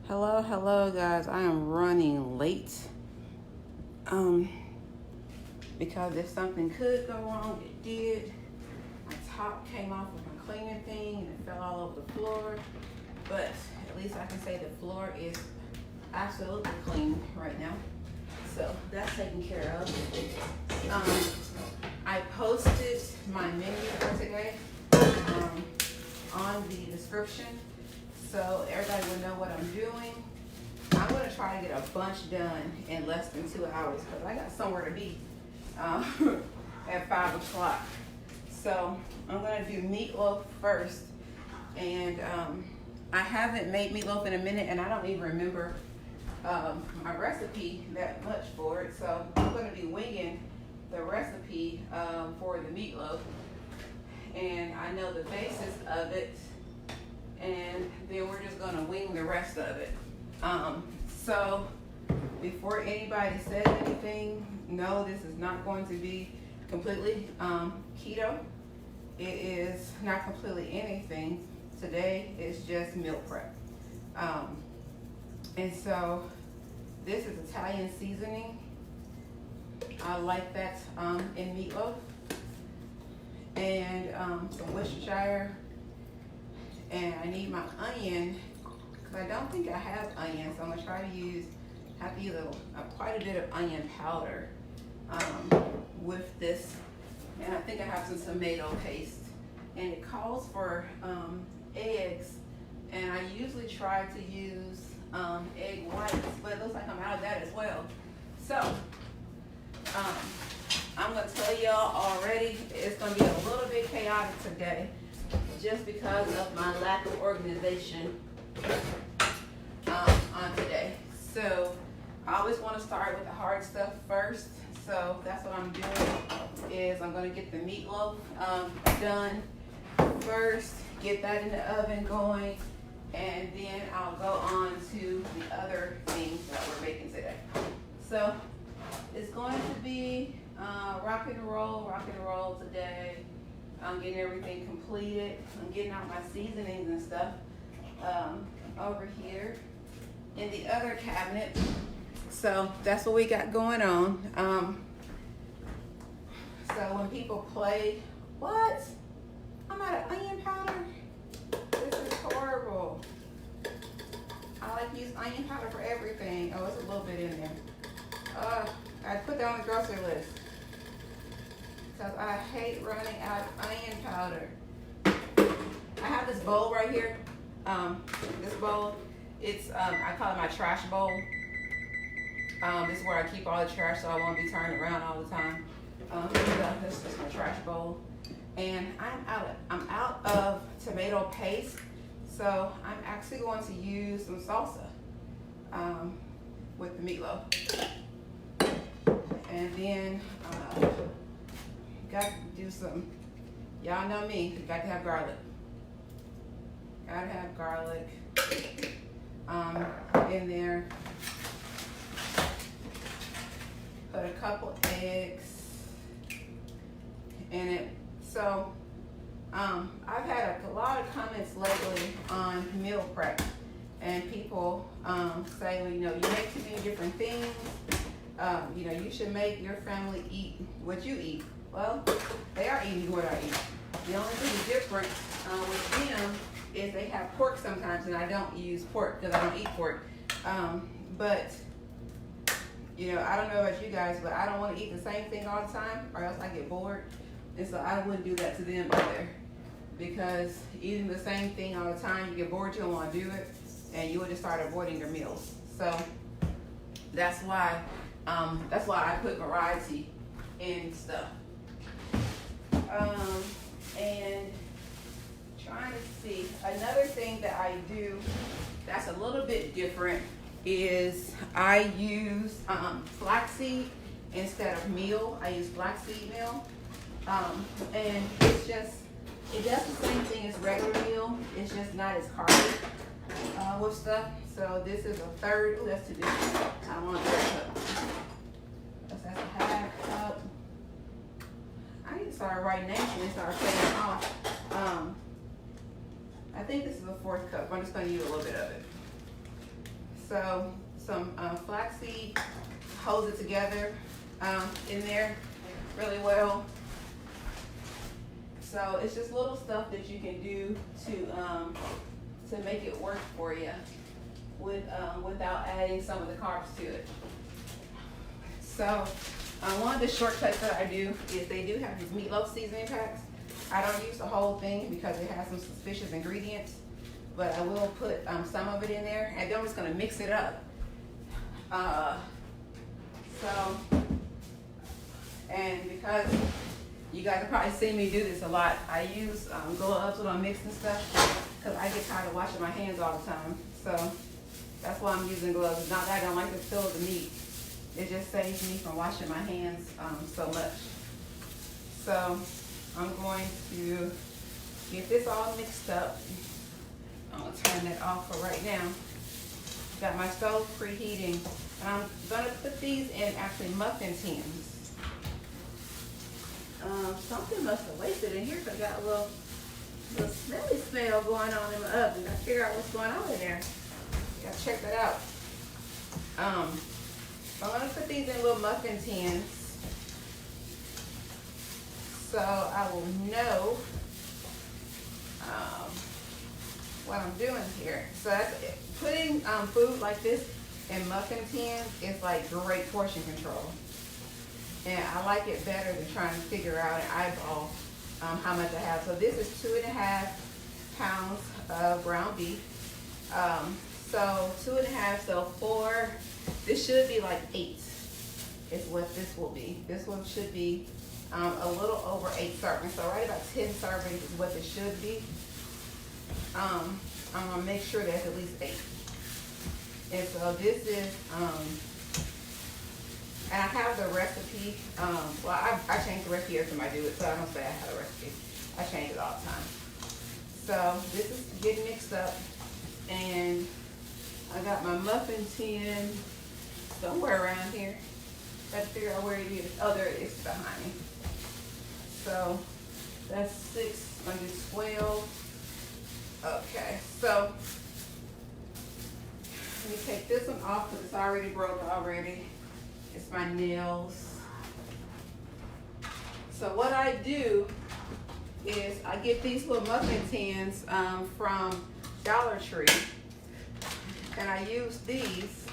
Hello guys. I am running late. Because if something could go wrong, it did. My top came off with my cleaning thing and it fell all over the floor. But at least I can say the floor is absolutely clean right now. So that's taken care of. I posted my menu for today on the description, so everybody will know what I'm doing. I'm going to try to get a bunch done in less than 2 hours because I got somewhere to be at 5 o'clock. So I'm going to do meatloaf first. And I haven't made meatloaf in a minute, and I don't even remember my recipe that much for it. So I'm going to be winging the recipe for the meatloaf. And I know the basis of it, and then we're just gonna wing the rest of it. So before anybody says anything, no, this is not going to be completely keto. It is not completely anything. Today is just meal prep. And so this is Italian seasoning. I like that in meatloaf. And some Worcestershire, and I need my onion because I don't think I have onion, so I'm gonna try to have to use quite a bit of onion powder with this, and I think I have some tomato paste, and it calls for eggs, and I usually try to use egg whites, but it looks like I'm out of that as well. So I'm going to tell y'all already, it's going to be a little bit chaotic today just because of my lack of organization on today. So I always want to start with the hard stuff first. So that's what I'm doing, is I'm going to get the meatloaf done first, get that in the oven going, and then I'll go on to the other things that we're making today. So it's going to be rock and roll today. I'm getting everything completed. I'm getting out my seasonings and stuff over here in the other cabinet. So that's what we got going on. So when people play, what? I'm out of onion powder? This is horrible. I like to use onion powder for everything. Oh, it's a little bit in there. I put that on the grocery list because I hate running out of onion powder. I have this bowl right here. This bowl, it's I call it my trash bowl. This is where I keep all the trash, so I won't be turning around all the time. This is my trash bowl, and I'm out of tomato paste, so I'm actually going to use some salsa with the meatloaf. And then got to do some, y'all know me, got to have garlic. Gotta have garlic in there. Put a couple eggs in it. So I've had a lot of comments lately on meal prep, and people say, well, you make too many different things. You should make your family eat what you eat. Well, they are eating what I eat. The only thing different with them is they have pork sometimes, and I don't use pork because I don't eat pork. But I don't know about you guys, but I don't want to eat the same thing all the time, or else I get bored. And so I wouldn't do that to them either, because eating the same thing all the time, you get bored, you don't want to do it, and you would just start avoiding your meals. So that's why I put variety in stuff. And trying to see, another thing that I do that's a little bit different is I use flaxseed instead of meal. I use flaxseed meal. And it does the same thing as regular meal. It's just not as carby with stuff. So this is a third. Ooh, that's too big. I don't want a third cup. That's a half cup. I need to start writing names and start saying off. I think this is a fourth cup. I'm just going to use a little bit of it. So some flaxseed holds it together in there really well. So it's just little stuff that you can do to make it work for you without adding some of the carbs to it. So one of the shortcuts that I do is they do have these meatloaf seasoning packs. I don't use the whole thing because it has some suspicious ingredients, but I will put some of it in there, and then I'm just gonna mix it up. And because you guys have probably seen me do this a lot, I use gloves when I'm mixing stuff because I get tired of washing my hands all the time. So that's why I'm using gloves. It's not that I don't like to feel the meat. It just saves me from washing my hands so much. So I'm going to get this all mixed up. I'm gonna turn that off for right now. Got my stove preheating, and I'm gonna put these in actually muffin tins. Something must have wasted in here because I got a little smelly smell going on in my oven. I figure out what's going on in there. Gotta check that out. I'm gonna put these in little muffin tins so I will know what I'm doing here. So that's it. Putting food like this in muffin tins is like great portion control. And I like it better than trying to figure out an eyeball how much I have. So this is 2.5 pounds of ground beef. So 2.5, so 4, this should be like 8 is what this will be. This one should be a little over 8 servings. So right about 10 servings is what this should be. I'm gonna make sure that's at least 8. And so this is, and I have the recipe. Well, I change the recipe every time I do it, so I don't say I have a recipe. I change it all the time. So this is getting mixed up, and I got my muffin tin somewhere around here. Got to figure out where it is. Oh, there it is behind me. So that's 6, I do 12. Okay, so let me take this one off because it's already broke already. It's my nails. So what I do is I get these little muffin tins from Dollar Tree, and I use these,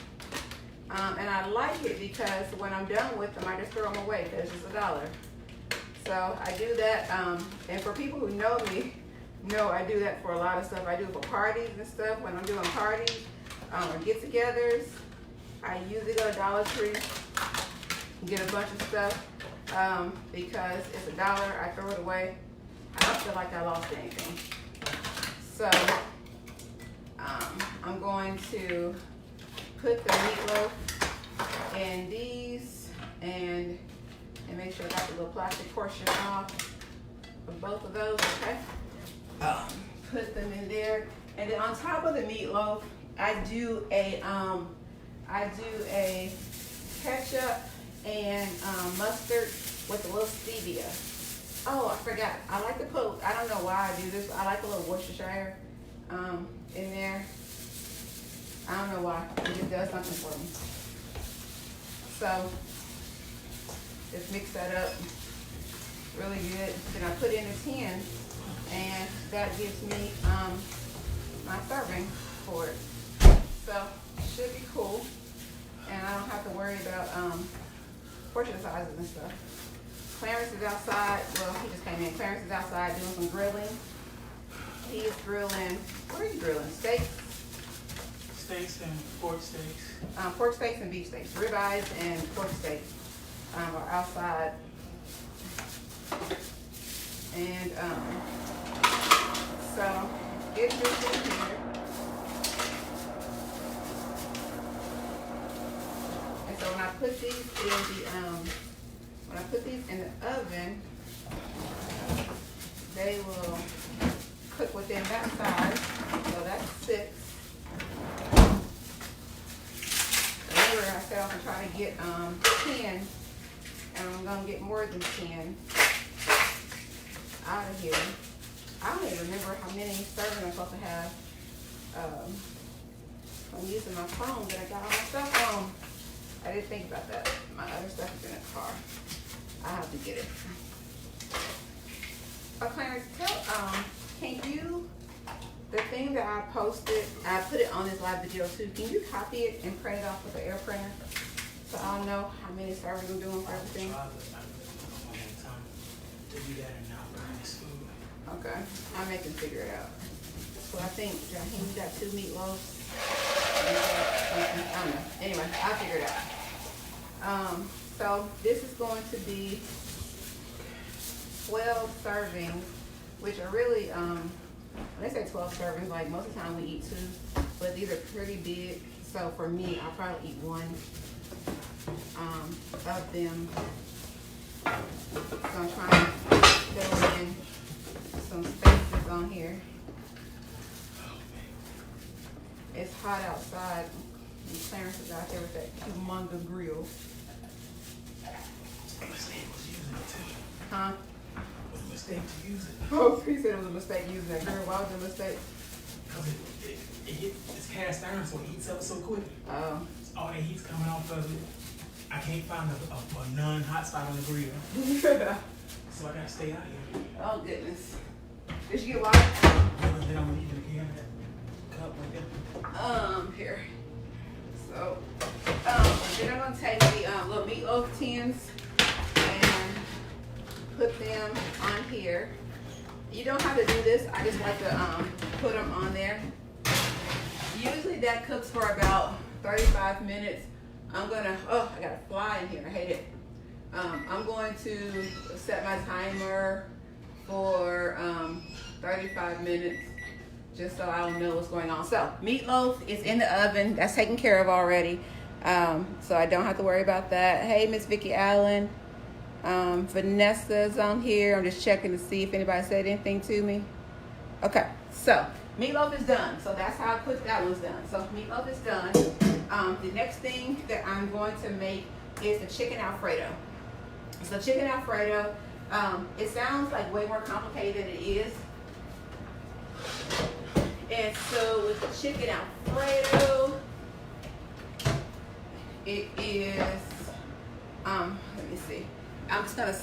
and I like it because when I'm done with them, I just throw them away because it's $1. So I do that, and for people who know me, know I do that for a lot of stuff. I do it for parties and stuff. When I'm doing parties or get-togethers, I usually go to Dollar Tree and get a bunch of stuff because it's $1. I throw it away. I don't feel like I lost anything. So I'm going to put the meatloaf in these and make sure I got the little plastic portion off of both of those, okay? Put them in there, and then on top of the meatloaf, I do a ketchup and mustard with a little stevia. Oh, I forgot. I like to put, I don't know why I do this, but I like a little Worcestershire in there. I don't know why. It just does something for me. So just mix that up really good. Then I put in a tin, and that gives me my serving for it. So it should be cool, and I don't have to worry about portion sizes and stuff. Clarence is outside. Well, he just came in. Clarence is outside doing some grilling. He is grilling. What are you grilling? Steaks? Steaks and pork steaks. Pork steaks and beef steaks. Ribeyes and pork steaks are outside. And so get this in here. And so when I put these in the oven, they will cook within that size. So that's 6. Remember, I said I'm gonna try to get 10, and I'm gonna get more than 10 out of here. I don't even remember how many servings I'm supposed to have. I'm using my phone that I got all my stuff on. I didn't think about that. My other stuff is in the car. I have to get it. Oh, Clarence, can you, the thing that I posted, I put it on this live video too. Can you copy it and print it off with an air printer? So I'll know how many servings I'm doing for everything. Okay, I make him figure it out. So I think, Jaheim, you got 2 meatloaves. I don't know. Anyway, I'll figure it out. So this is going to be 12 servings, which are really, when they say 12 servings, like most of the time we eat 2, but these are pretty big. So for me, I'll probably eat 1 of them. So I'm trying to fill in some spaces on here. It's hot outside, and Clarence is out there with that humongous grill. Huh? It was a mistake to use it. Oh, he said it was a mistake using that grill. Why was it a mistake? Because it's cast iron, so it heats up so quick. Oh. All that heat's coming off of it. I can't find a non-hot spot on the grill. So I gotta stay out here. Oh, goodness. Did you get water? And then I'm gonna eat it again. That cup right there. Here. So, then I'm gonna take the little meatloaf tins and put them on here. You don't have to do this. I just like to put them on there. Usually that cooks for about 35 minutes. I'm gonna, I got a fly in here, I hate it. I'm going to set my timer for 35 minutes just so I don't know what's going on. So meatloaf is in the oven, that's taken care of already. So I don't have to worry about that. Hey, Miss Vicki Allen. Vanessa's on here. I'm just checking to see if anybody said anything to me. Okay, so meatloaf is done. So that's how quick that one's done. So meatloaf is done. The next thing that I'm going to make is the chicken Alfredo. So chicken Alfredo, it sounds like way more complicated than it is. And so with the chicken Alfredo, it is, let me see. I'm just gonna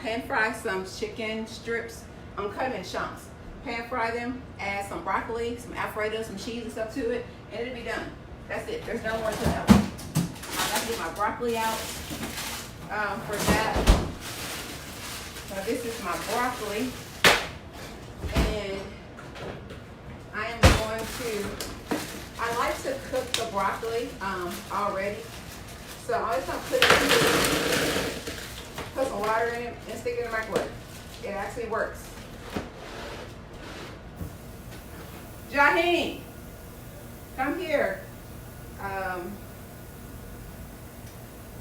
pan fry some chicken strips. I'm cutting them in chunks. Pan fry them, add some broccoli, some Alfredo, some cheese and stuff to it, and it'll be done. That's it. There's no more to it. I gotta get my broccoli out for that. So this is my broccoli, and I am going to. I like to cook the broccoli already, so I'm just gonna put some water in it and stick it in the microwave. It actually works. Jaheim, come here.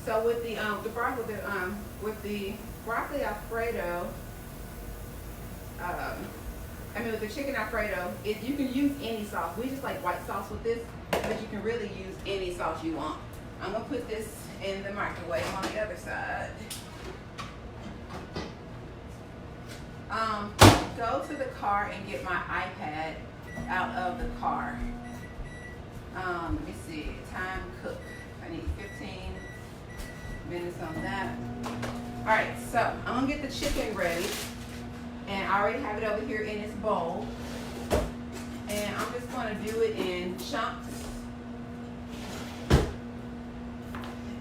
So with the broccoli, with the broccoli Alfredo, with the chicken Alfredo, you can use any sauce. We just like white sauce with this, but you can really use any sauce you want. I'm gonna put this in the microwave on the other side. Go to the car and get my iPad out of the car. Let me see, time cook. I need 15 minutes on that. All right, so I'm gonna get the chicken ready, and I already have it over here in its bowl. And I'm just gonna do it in chunks.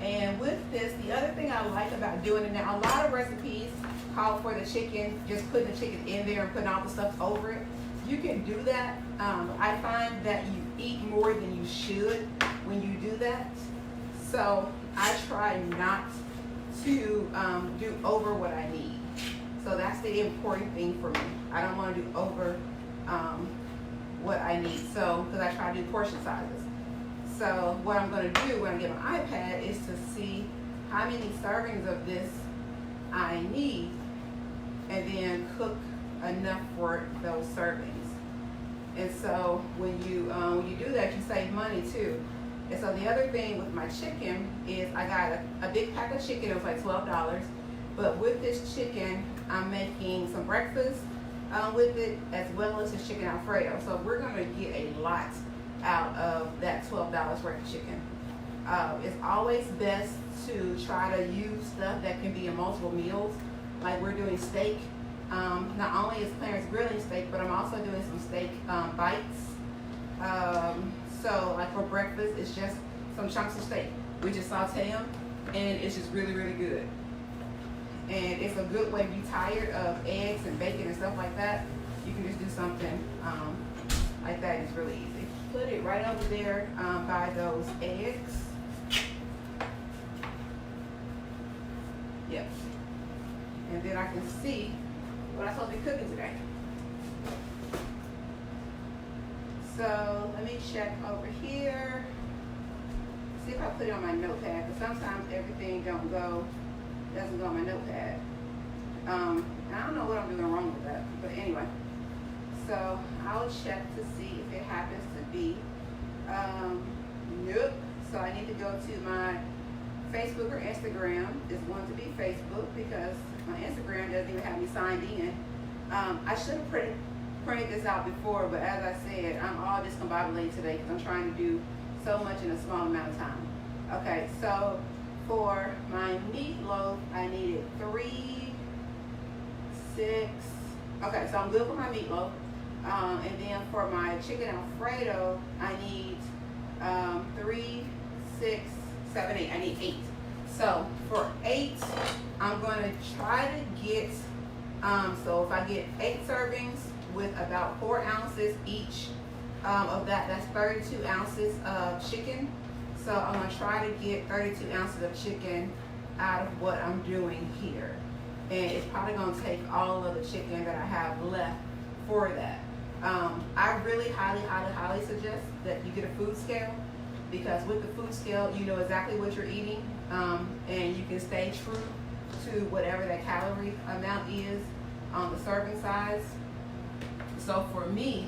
And with this, the other thing I like about doing it now, a lot of recipes call for the chicken, just putting the chicken in there and putting all the stuff over it. You can do that. I find that you eat more than you should when you do that. So I try not to do over what I need. So that's the important thing for me. I don't want to do over what I need. So, because I try to do portion sizes. So what I'm going to do when I get my iPad is to see how many servings of this I need, and then cook enough for those servings. And so when you do that, you save money too. And so the other thing with my chicken is I got a big pack of chicken. It was like $12. But with this chicken, I'm making some breakfast with it, as well as the chicken Alfredo. So we're going to get a lot out of that $12 worth of chicken. It's always best to try to use stuff that can be in multiple meals. Like we're doing steak. Not only is Clarence grilling steak, but I'm also doing some steak bites. So like for breakfast, it's just some chunks of steak. We just saute them, and it's just really, really good. And it's a good way if you're tired of eggs and bacon and stuff like that. You can just do something like that. It's really easy. Put it right over there by those eggs. Yep. And then I can see what I'm supposed to be cooking today. So let me check over here. See if I put it on my notepad, because sometimes everything doesn't go on my notepad. I don't know what I'm doing wrong with that, but anyway. So I'll check to see if it happens to be. Nope. So I need to go to my Facebook or Instagram. It's going to be Facebook because my Instagram doesn't even have me signed in. I should have printed this out before, but as I said, I'm all discombobulated today because I'm trying to do so much in a small amount of time. Okay, so for my meatloaf, I needed 3, 6. Okay, so I'm good for my meatloaf. And then for my chicken Alfredo, I need 3, 6, 7, 8. I need 8. So for 8, I'm going to try to get, so if I get 8 servings with about 4 ounces each of that, that's 32 ounces of chicken. So I'm going to try to get 32 ounces of chicken out of what I'm doing here. And it's probably going to take all of the chicken that I have left for that. I really highly suggest that you get a food scale, because with the food scale, you know exactly what you're eating, and you can stay true to whatever that calorie amount is on the serving size. So for me,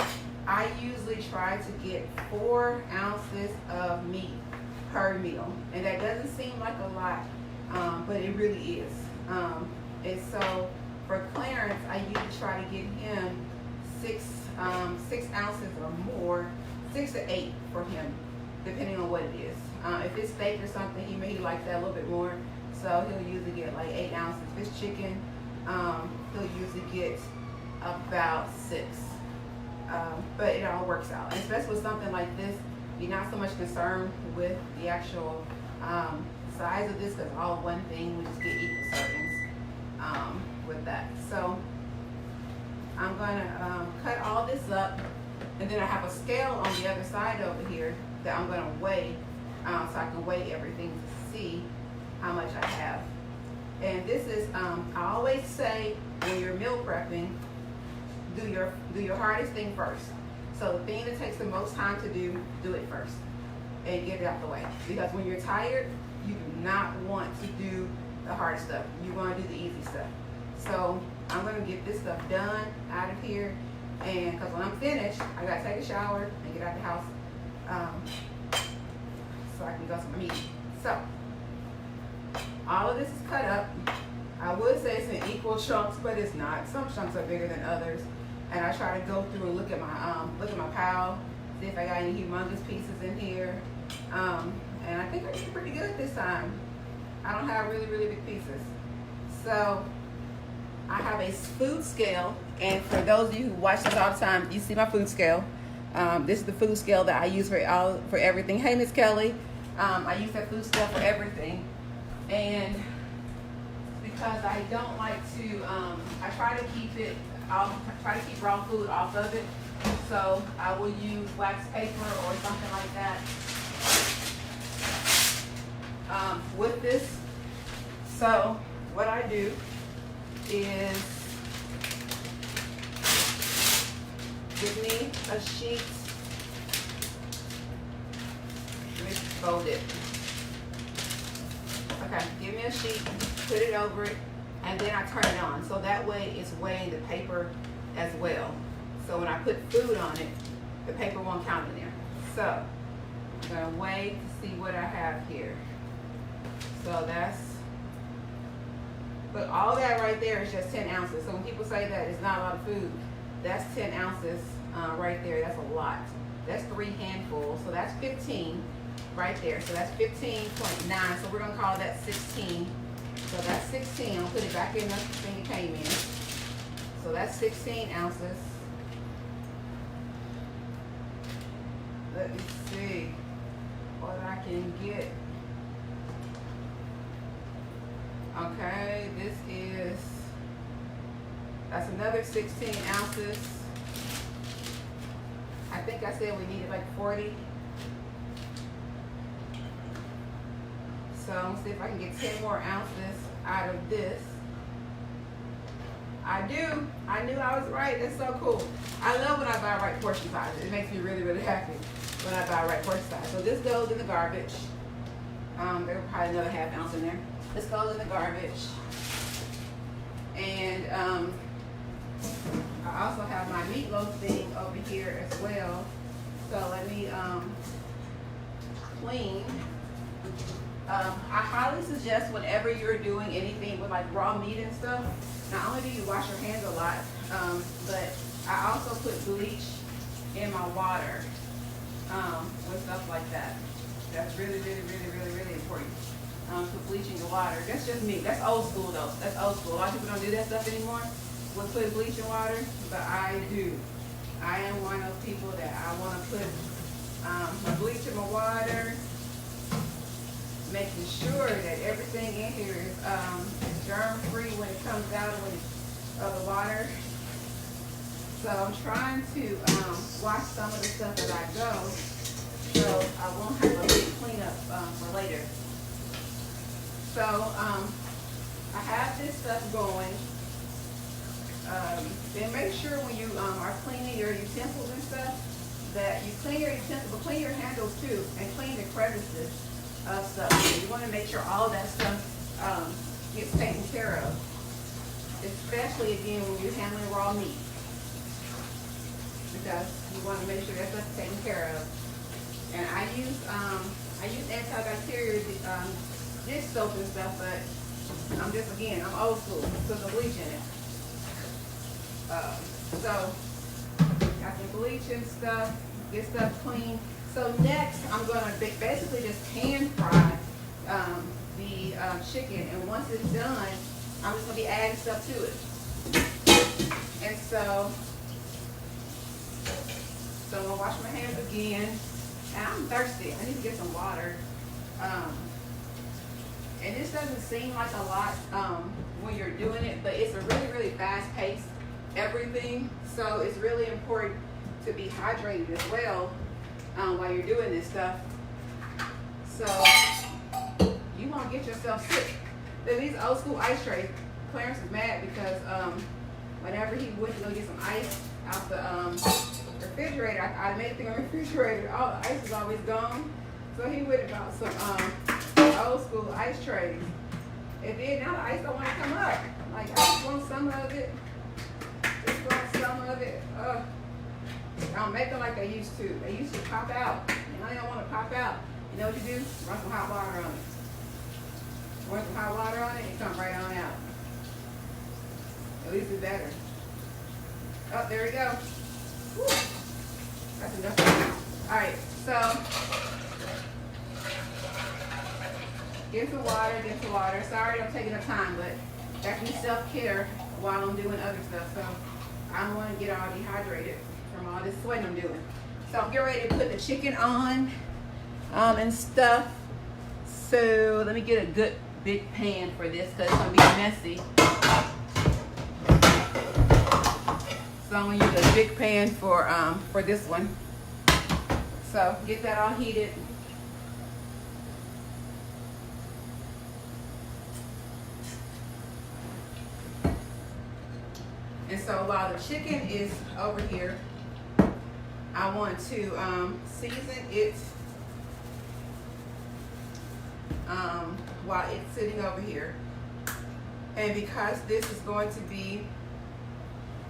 I usually try to get 4 ounces of meat per meal, and that doesn't seem like a lot, but it really is. And so for Clarence, I usually try to get him 6 ounces or more, 6 to 8 for him, depending on what it is. If it's steak or something, he likes that a little bit more, so he'll usually get like 8 ounces. If it's chicken, he'll usually get about 6. But it all works out, and especially with something like this, you're not so much concerned with the actual size of this, because all one thing, we just get equal servings with that. So I'm gonna cut all this up, and then I have a scale on the other side over here that I'm gonna weigh, so I can weigh everything to see how much I have. And this is, I always say when you're meal prepping, do your hardest thing first. So the thing that takes the most time to do it first and get it out the way. Because when you're tired, you do not want to do the hard stuff. You want to do the easy stuff. So I'm going to get this stuff done out of here, and because when I'm finished, I got to take a shower and get out the house so I can go to my meeting. So all of this is cut up. I would say it's in equal chunks, but it's not. Some chunks are bigger than others. And I try to go through and look at my pile, see if I got any humongous pieces in here. And I think I did pretty good this time. I don't have really, really big pieces. So I have a food scale, and for those of you who watch this all the time, you see my food scale. This is the food scale that I use for everything. Hey, Miss Kelly. I use that food scale for everything. And because I don't like to, I try to keep raw food off of it. So I will use wax paper or something like that with this. So what I do is give me a sheet. Let me fold it. Okay, give me a sheet, put it over it, and then I turn it on. So that way it's weighing the paper as well. So when I put food on it, the paper won't count in there. So I'm gonna weigh to see what I have here. So that's, but all that right there is just 10 ounces. So when people say that it's not a lot of food, that's 10 ounces right there. That's a lot. That's 3 handfuls. So that's 15 right there. So that's 15.9. So we're gonna call that 16. So that's 16. I'll put it back in the thing it came in. So that's 16 ounces. Let me see what I can get. Okay, that's another 16 ounces. I think I said we needed like 40. So I'm gonna see if I can get 10 more ounces out of this. I knew I was right. That's so cool. I love when I buy right portion size. It makes me really, really happy when I buy right portion size. So this goes in the garbage. There's probably another half ounce in there. This goes in the garbage. And I also have my meatloaf thing over here as well. So let me clean. I highly suggest whenever you're doing anything with like raw meat and stuff, not only do you wash your hands a lot, but I also put bleach in my water with stuff like that. That's really, really, really, really, really important. Put bleach in your water. That's just me. That's old school though. That's old school. A lot of people don't do that stuff anymore with putting bleach in water, but I do. I am one of those people that I want to put my bleach in my water, making sure that everything in here is germ-free when it comes out of the water. So I'm trying to wash some of the stuff as I go, so I won't have a big cleanup for later. So I have this stuff going. Then make sure when you are cleaning your utensils and stuff, that you clean your utensils, but clean your handles too, and clean the crevices of stuff. So you want to make sure all of that stuff gets taken care of, especially again when you're handling raw meat, because you want to make sure that stuff's taken care of. And I use antibacterial dish soap and stuff, but I'm old school, so the bleach in it. So got some bleach and stuff, get stuff clean. So next, I'm gonna basically just pan fry the chicken, and once it's done, I'm just gonna be adding stuff to it. And so I'm gonna wash my hands again, and I'm thirsty. I need to get some water. And this doesn't seem like a lot when you're doing it, but it's a really, really fast-paced everything. So it's really important to be hydrated as well while you're doing this stuff. So you won't get yourself sick. These old school ice trays, Clarence is mad because whenever he went to go get some ice out the refrigerator, I made a thing on the refrigerator, all the ice is always gone. So he went about some old school ice trays. And then now the ice don't want to come up. Like, I just want some of it. Just want some of it. I don't make them like they used to. They used to pop out. And now they don't want to pop out. You know what you do? Run some hot water on it. Run some hot water on it and come right on out. At least it's better. Oh, there we go. Whew. That's enough. Alright, so get some water. Sorry I'm taking up time, but that's me self-care while I'm doing other stuff. So I don't want to get all dehydrated from all this sweating I'm doing. So I'm getting ready to put the chicken on and stuff. So let me get a good big pan for this because it's going to be messy. So I'm going to use a big pan for this one. So get that all heated. And so while the chicken is over here, I want to season it while it's sitting over here. And because this is going to be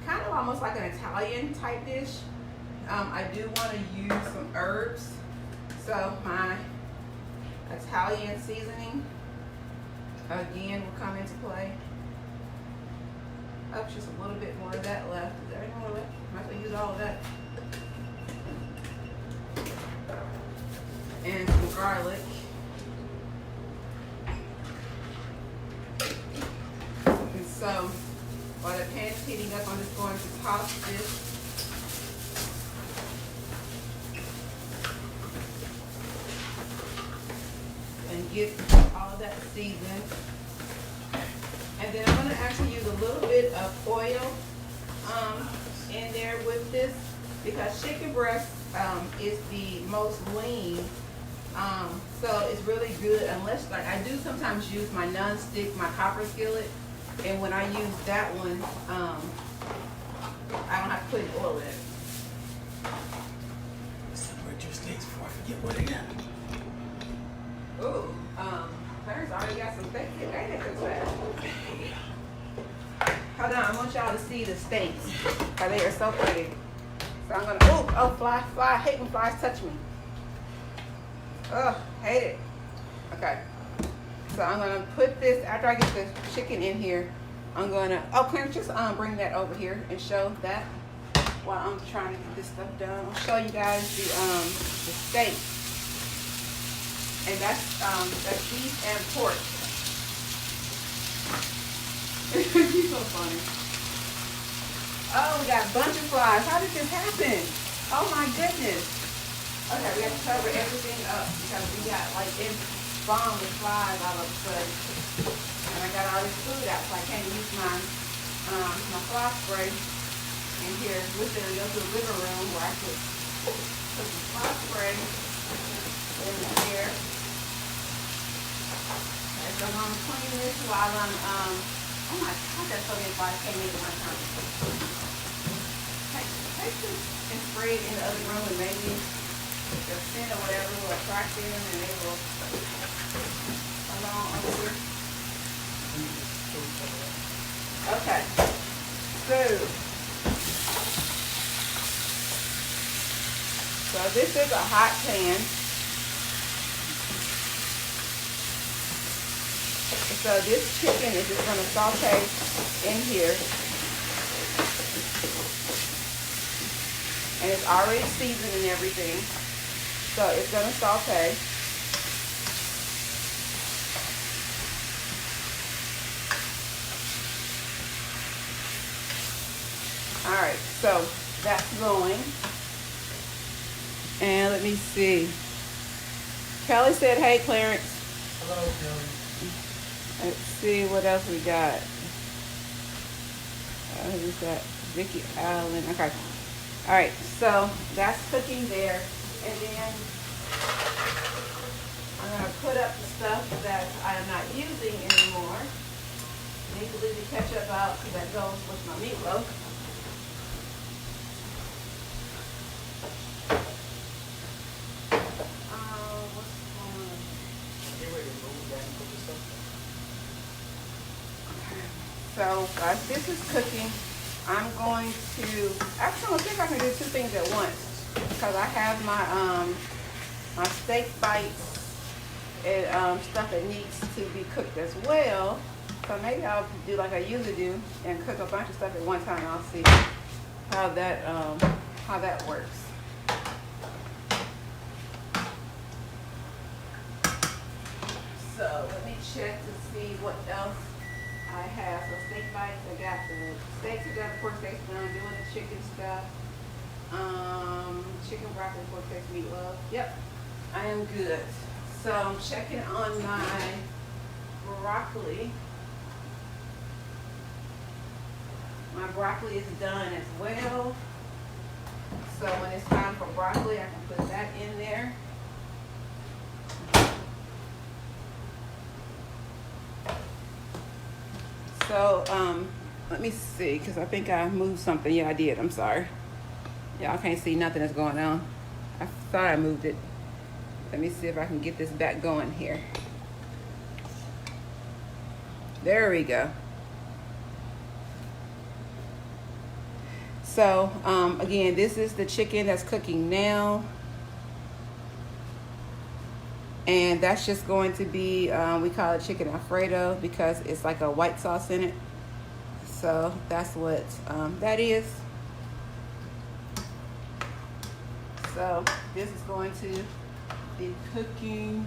kind of almost like an Italian type dish, I do want to use some herbs. So my Italian seasoning again will come into play. Oh, just a little bit more of that left. Is there any more left? Might as well use all of that. and some garlic. And so while the pan is heating up, I'm just going to toss this and get all of that seasoned. And then I'm going to actually use a little bit of oil in there with this, because chicken breast is the most lean. So it's really good, unless, like, I do sometimes use my non-stick, my copper skillet, and when I use that one, I don't have to put any oil in it. Separate your steaks before I forget what they got. Ooh, Clarence already got some steaks in there. Ain't that fast? Hold on, I want y'all to see the steaks, because they are so pretty. So I'm gonna, oh, fly, I hate when flies touch me. Ugh, hate it. Okay, so I'm gonna put this, after I get the chicken in here, I'm gonna, oh, Clarence, just bring that over here and show that while I'm trying to get this stuff done. I'll show you guys the steak. And that's beef and pork. He's so funny. Oh, we got a bunch of flies. How did this happen? Oh my goodness. Okay, we have to cover everything up because we got like it bombed with flies all of a sudden. And I got all this food out, so I can't use my fly spray in here. We're gonna go to the living room where I could put some fly spray in here. Okay, so I'm gonna clean this while I'm oh my God, that's so many flies came in at one time. Take this and spray it in the other room, and maybe the scent or whatever will attract them and they will come on over here. Okay. So this is a hot pan. So this chicken is just going to saute in here. And it's already seasoned and everything. So it's going to saute. Alright, so that's going. And let me see. Kelly said, hey, Clarence. Hello, Kelly. Let's see what else we got. Who's that? Vicky Allen. Okay. All right. So that's cooking there, and then I'm gonna put up the stuff that I am not using anymore. Need to leave the ketchup out because that goes with my meatloaf. What's going on? Get ready to move back and put this stuff. So as this is cooking, I'm going to, actually I'm gonna see if I can do two things at once, because I have my my steak bites and stuff that needs to be cooked as well. So maybe I'll do like I usually do and cook a bunch of stuff at one time. I'll see how that works. So let me check to see what else I have. So steak bites, I got the steaks are done, pork steaks done, doing the chicken stuff. Chicken broccoli, pork steaks, meatloaf. Yep, I am good. So I'm checking on my broccoli. My broccoli is done as well. So when it's time for broccoli, I can put that in there. So, let me see, because I think I moved something. Yeah, I did. I'm sorry. Y'all can't see nothing that's going on. I thought I moved it. Let me see if I can get this back going here. There we go. So, again, this is the chicken that's cooking now. And that's just going to be, we call it chicken Alfredo because it's like a white sauce in it. So that's what that is. So this is going to the cooking.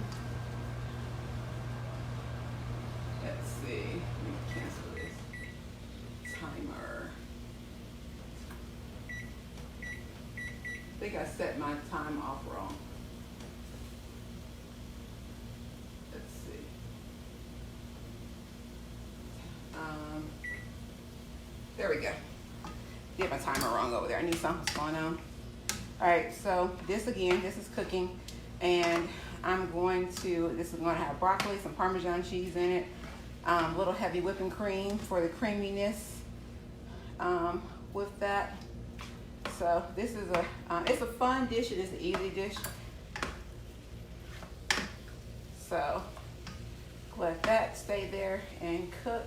Let's see. Let me cancel this timer. I think I set my time off wrong. Let's see. There we go. Did my timer wrong over there. I knew something was going on. All right, so this is cooking, and this is going to have broccoli, some Parmesan cheese in it, a little heavy whipping cream for the creaminess with that. So this is it's a fun dish. It is an easy dish. So let that stay there and cook.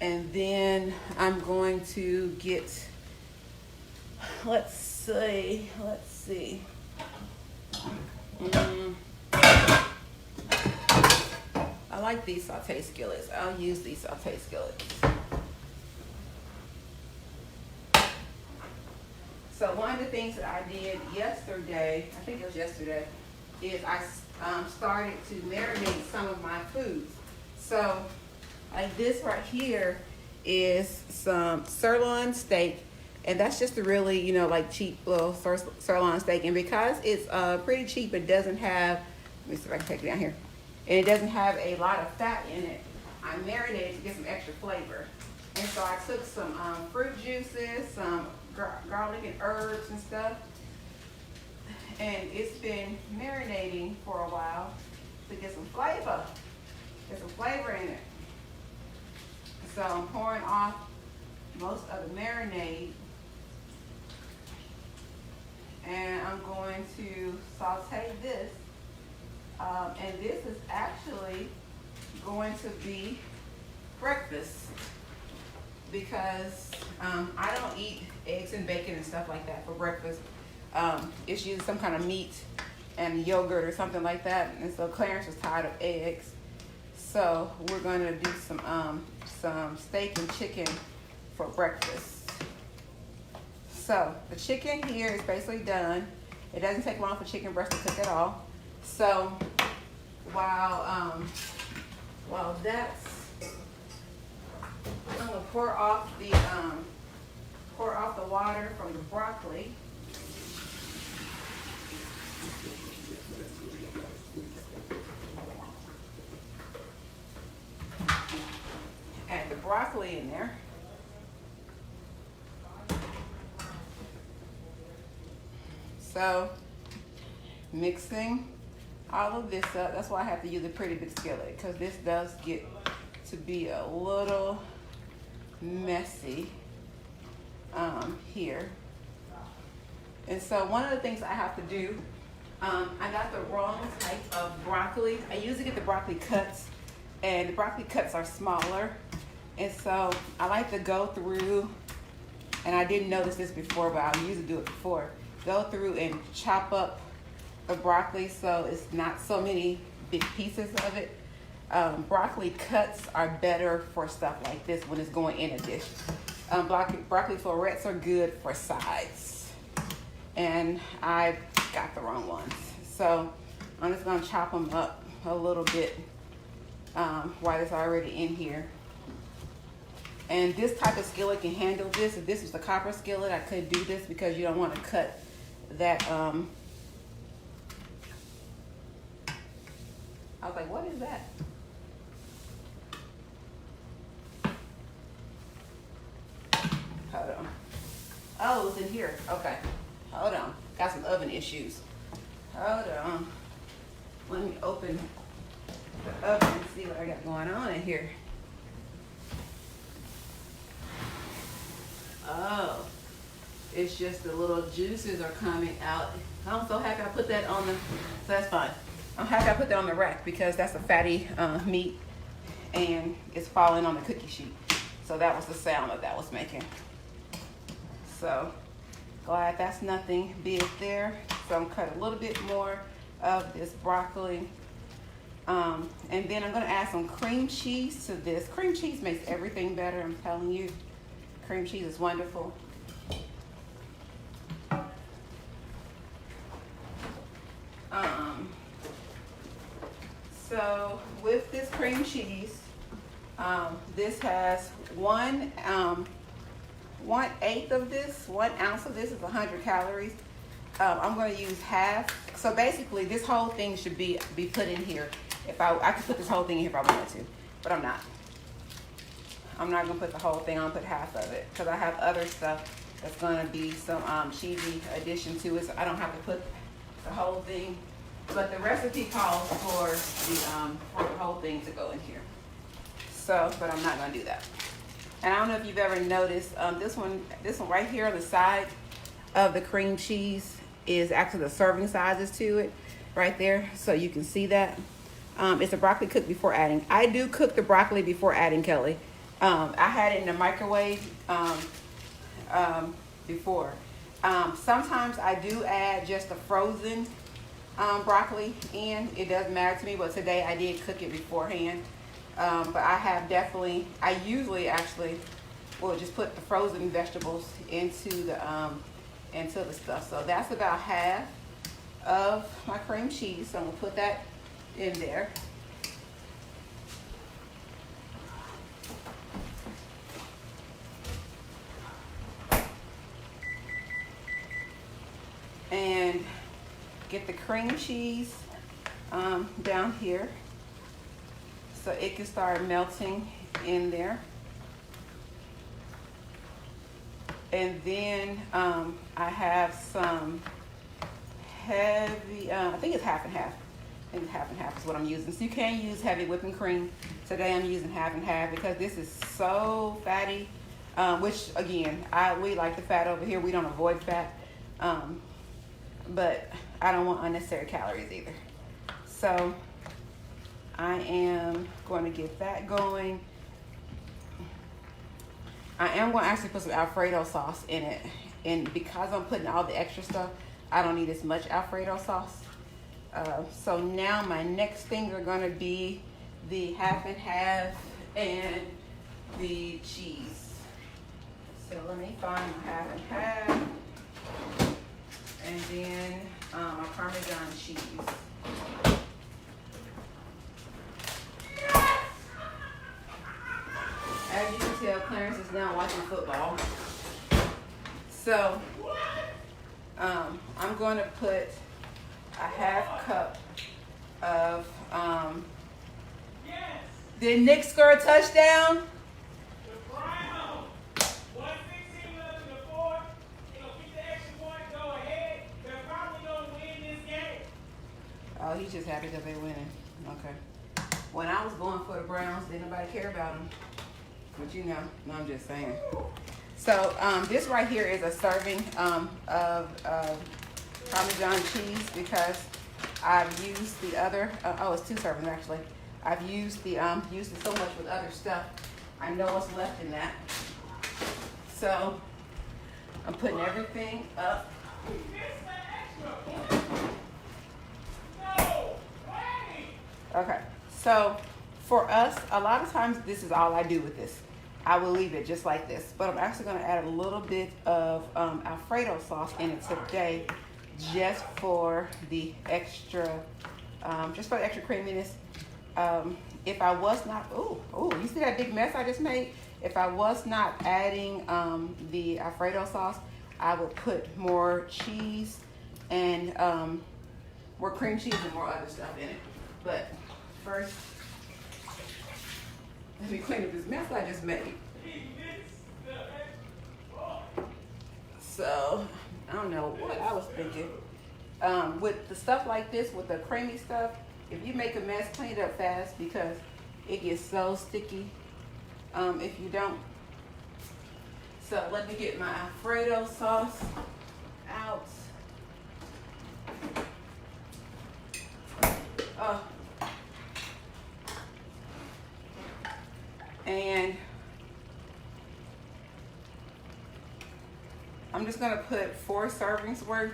And then I'm going to get, let's see. I like these saute skillets. I'll use these saute skillets. So one of the things that I did yesterday, I think it was yesterday, is I started to marinate some of my foods. So like this right here is some sirloin steak, and that's just a really, like cheap little sirloin steak. And because it's pretty cheap, it doesn't have, let me see if I can take it down here, and it doesn't have a lot of fat in it, I marinated to get some extra flavor. And so I took some fruit juices, some garlic and herbs and stuff, and it's been marinating for a while to get some flavor. Get some flavor in it. So I'm pouring off most of the marinade, and I'm going to saute this. And this is actually going to be breakfast, because I don't eat eggs and bacon and stuff like that for breakfast. It's usually some kind of meat and yogurt or something like that. And so Clarence was tired of eggs. So we're going to do some steak and chicken for breakfast. So the chicken here is basically done. It doesn't take long for chicken breast to cook at all. So while that's, I'm gonna pour off the water from the broccoli. Add the broccoli in there. So mixing all of this up. That's why I have to use a pretty big skillet, because this does get to be a little messy here. And so one of the things I have to do, I got the wrong type of broccoli. I usually get the broccoli cuts, and the broccoli cuts are smaller. And so I like to go through, and I didn't notice this before, but I usually do it before, go through and chop up the broccoli so it's not so many big pieces of it. Broccoli cuts are better for stuff like this when it's going in a dish. Broccoli florets are good for sides, and I got the wrong ones. So I'm just gonna chop them up a little bit while it's already in here. And this type of skillet can handle this. If this was the copper skillet, I could do this, because you don't want to cut that. I was like, what is that? Hold on. Oh, it's in here. Okay. Hold on. Got some oven issues. Hold on. Let me open the oven and see what I got going on in here. Oh, it's just the little juices are coming out. I'm so happy I put that on the, so that's fine. I'm happy I put that on the rack, because that's a fatty meat, and it's falling on the cookie sheet. So that was the sound that was making. So glad that's nothing big there. So I'm cut a little bit more of this broccoli. And then I'm gonna add some cream cheese to this. Cream cheese makes everything better, I'm telling you. Cream cheese is wonderful. So with this cream cheese, this has 1/8 of this, 1 ounce of this is 100 calories. I'm going to use half. So basically, this whole thing should be put in here. If I could put this whole thing in here if I wanted to, but I'm not. I'm not going to put the whole thing. I'm going to put half of it because I have other stuff that's going to be some cheesy addition to it. So I don't have to put the whole thing. But the recipe calls for the whole thing to go in here. So, but I'm not going to do that. And I don't know if you've ever noticed, this one right here on the side of the cream cheese is actually the serving sizes to it right there. So you can see that. It's a broccoli cooked before adding. I do cook the broccoli before adding, Kelly. I had it in the microwave before. Sometimes I do add just the frozen broccoli in. It doesn't matter to me, but today I did cook it beforehand. But I usually actually will just put the frozen vegetables into the stuff. So that's about half of my cream cheese. So I'm gonna put that in there. And get the cream cheese down here so it can start melting in there. And then I have some heavy, I think it's half and half. I think half and half is what I'm using. So you can use heavy whipping cream. Today I'm using half and half because this is so fatty. Which again, we like the fat over here. We don't avoid fat. But I don't want unnecessary calories either. So I am going to get that going. I am going to actually put some Alfredo sauce in it. And because I'm putting all the extra stuff, I don't need as much Alfredo sauce. So now my next thing are going to be the half and half and the cheese. So let me find my half and half. And then my Parmesan cheese. As you can tell, Clarence is now watching football. So I'm going to put a half cup of did Nick score a touchdown? Oh, he's just happy because they're winning. Okay. When I was going for the Browns, didn't nobody care about them. But you know, no, I'm just saying. So this right here is a serving of Parmesan cheese because I've used the other. It's 2 servings actually. I've used it so much with other stuff. I know what's left in that. So I'm putting everything up. Okay, so for us, a lot of times this is all I do with this. I will leave it just like this, but I'm actually going to add a little bit of Alfredo sauce in it today, just for the extra, creaminess. If I was not, you see that big mess I just made? If I was not adding the Alfredo sauce, I would put more cheese and more cream cheese and more other stuff in it. But first, let me clean up this mess I just made. So, I don't know what I was thinking. With the stuff like this, with the creamy stuff, if you make a mess, clean it up fast because it gets so sticky if you don't. So, let me get my Alfredo sauce out. And I'm just going to put 4 servings worth,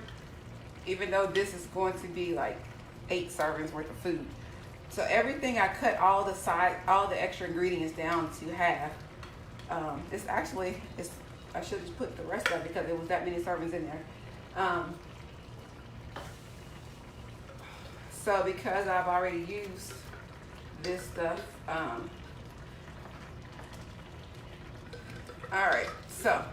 even though this is going to be like 8 servings worth of food. So everything I cut all the extra ingredients down to half. I should just put the rest of it because there was that many servings in there. So because I've already used this stuff. Alright, so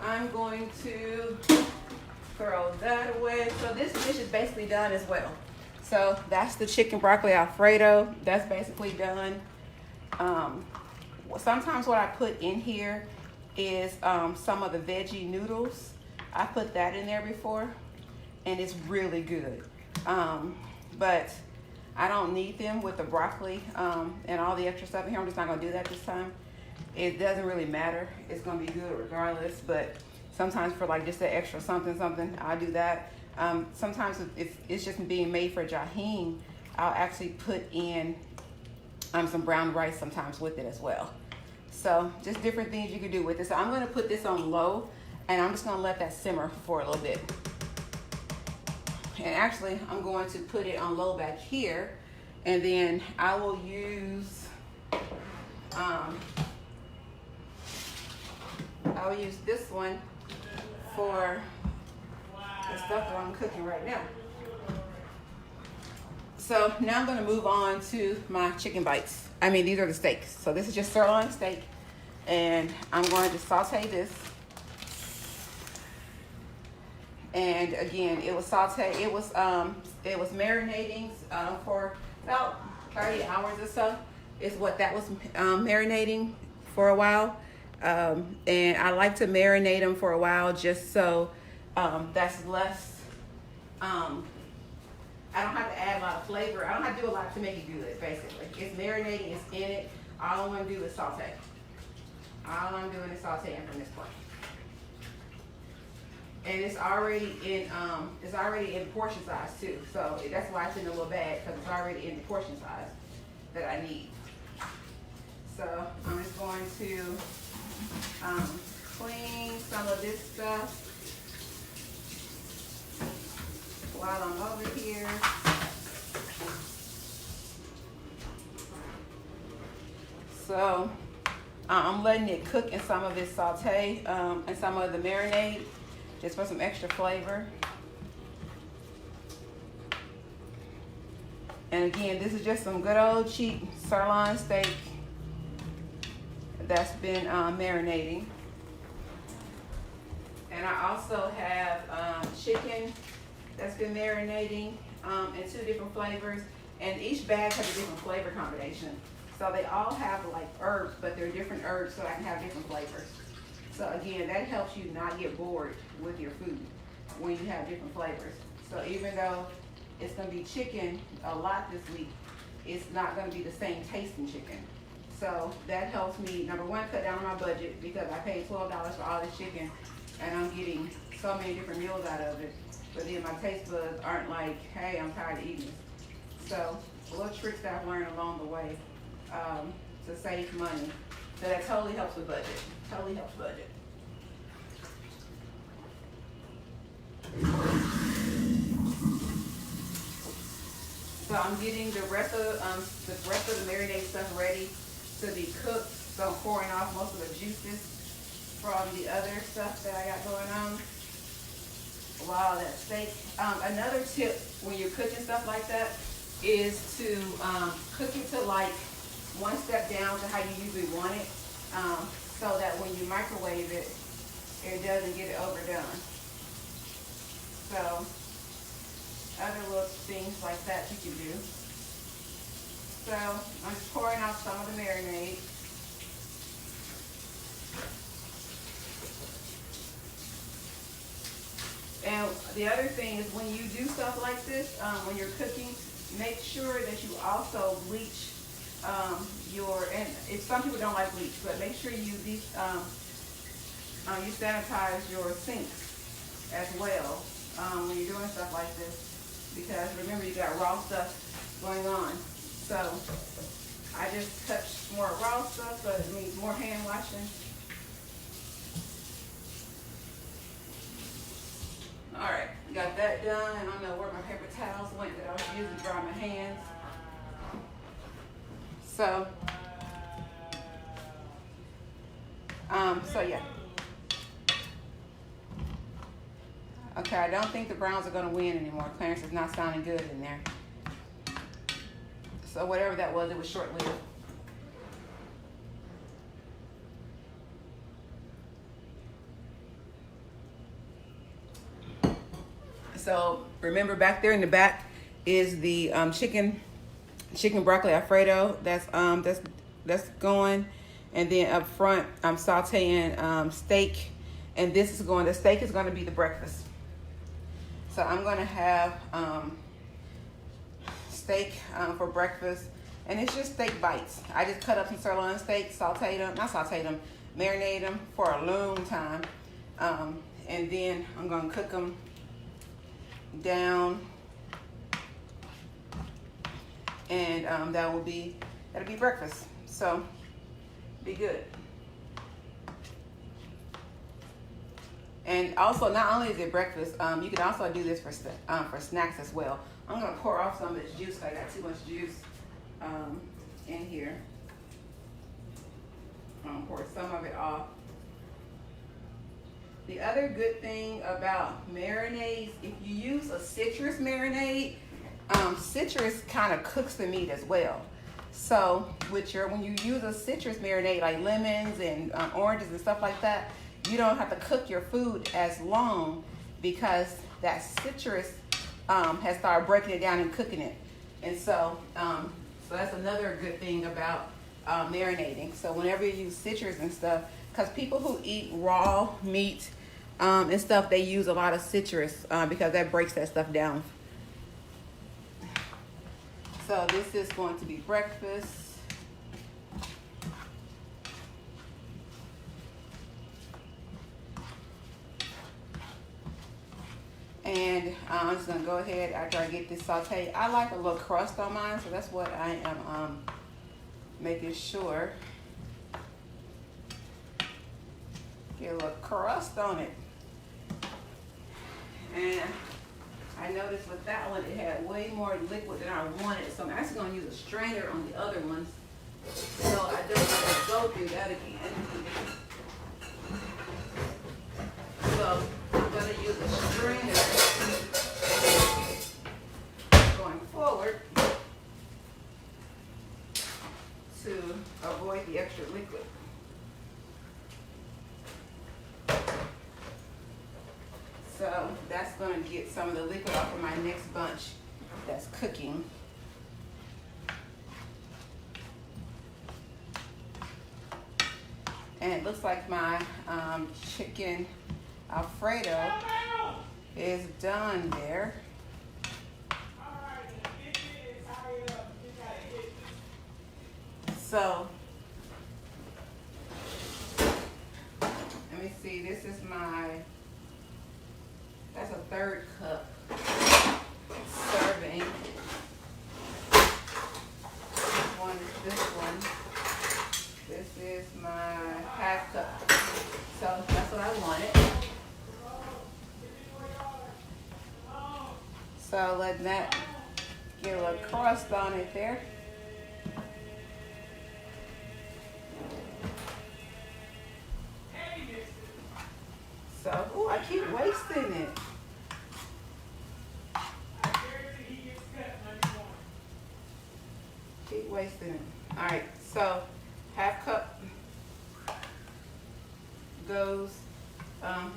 I'm going to throw that away. So this dish is basically done as well. So that's the chicken broccoli Alfredo. That's basically done. Sometimes what I put in here is some of the veggie noodles. I put that in there before, and it's really good. But I don't need them with the broccoli and all the extra stuff in here. I'm just not gonna do that this time. It doesn't really matter. It's gonna be good regardless, but sometimes for like just the extra something, I'll do that. Sometimes if it's just being made for Jaheen, I'll actually put in some brown rice sometimes with it as well. So just different things you can do with it. So I'm gonna put this on low, and I'm just gonna let that simmer for a little bit. And actually, I'm going to put it on low back here, and then I will use this one for the stuff that I'm cooking right now. So now I'm going to move on to my chicken bites. I mean, these are the steaks. So this is just sirloin steak, and I'm going to saute this. And again, it was marinating for about 30 hours or so. Is what that was marinating for a while. And I like to marinate them for a while just so that's less. I don't have to add a lot of flavor. I don't have to do a lot to make it good. Basically, it's marinating. It's in it. All I want to do is saute. All I'm doing is sauteing from this point. And it's already in portion size too. So that's why it's in a little bag, because it's already in the portion size that I need. So I'm just going to clean some of this stuff while I'm over here. So I'm letting it cook in some of this saute and some of the marinade, just for some extra flavor. And again, this is just some good old cheap sirloin steak that's been marinating. And I also have chicken that's been marinating in 2 different flavors. And each bag has a different flavor combination. So they all have like herbs, but they're different herbs so I can have different flavors. So again, that helps you not get bored with your food when you have different flavors. So even though it's gonna be chicken a lot this week, it's not gonna be the same tasting chicken. So that helps me, number one, cut down on my budget, because I paid $12 for all this chicken and I'm getting so many different meals out of it. But then my taste buds aren't like, hey, I'm tired of eating this. So little tricks that I've learned along the way to save money. So that totally helps with budget. Totally helps budget. So I'm getting the rest of the marinade stuff ready to be cooked. So I'm pouring off most of the juices from the other stuff that I got going on. Wow, that steak. Another tip when you're cooking stuff like that is to cook it to like 1 step down to how you usually want it, so that when you microwave it, it doesn't get it overdone. So other little things like that you can do. So I'm just pouring out some of the marinade. And the other thing is, when you do stuff like this, when you're cooking, make sure that you also bleach and if some people don't like bleach, but make sure you sanitize your sinks as well when you're doing stuff like this, because remember, you got raw stuff going on. So I just touched more raw stuff, so it needs more hand washing. All right, got that done. I don't know where my paper towels went that I was using to dry my hands. So yeah. Okay, I don't think the Browns are going to win anymore. Clarence is not sounding good in there. So whatever that was, it was short-lived. So remember, back there in the back is the chicken broccoli Alfredo that's going, and then up front I'm sauteing steak, and the steak is going to be the breakfast. So I'm going to have steak for breakfast, and it's just steak bites. I just cut up some sirloin steak, marinate them for a long time, and then I'm going to cook them down, and that'll be breakfast. So be good. And also, not only is it breakfast, you can also do this for snacks as well. I'm gonna pour off some of this juice. I got too much juice in here. I'm gonna pour some of it off. The other good thing about marinades, if you use a citrus marinade, citrus kind of cooks the meat as well. So when you use a citrus marinade like lemons and oranges and stuff like that, you don't have to cook your food as long because that citrus has started breaking it down and cooking it. And so that's another good thing about marinating. So whenever you use citrus and stuff, because people who eat raw meat and stuff, they use a lot of citrus because that breaks that stuff down. So this is going to be breakfast. And I'm just gonna go ahead after I get this sauteed. I like a little crust on mine, so that's what I am making sure. Get a little crust on it. And I noticed with that one, it had way more liquid than I wanted, so I'm actually gonna use a strainer on the other ones, so I don't have to go through that again. So I'm gonna use a strainer going forward to avoid the extra liquid. So that's going to get some of the liquid off of my next bunch that's cooking. And it looks like my chicken Alfredo is done there. So let me see, this is that's a third cup serving. This one. This is my half cup. So that's what I wanted. So letting that get a little crust on it there. So, ooh, I keep wasting it. Keep wasting it. All right, so half cup goes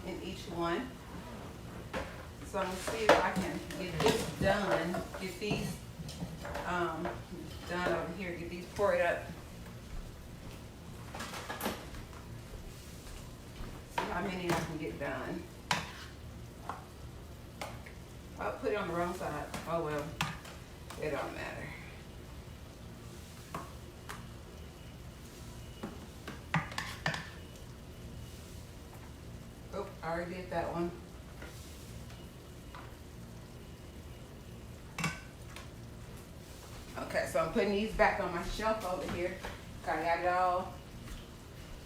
in each one. So I'm gonna see if I can get this done. Get these done over here. Get these poured up. How many I can get done. I'll put it on the wrong side. Oh well, it don't matter. Oh, I already did that one. Okay, so I'm putting these back on my shelf over here. I got it all.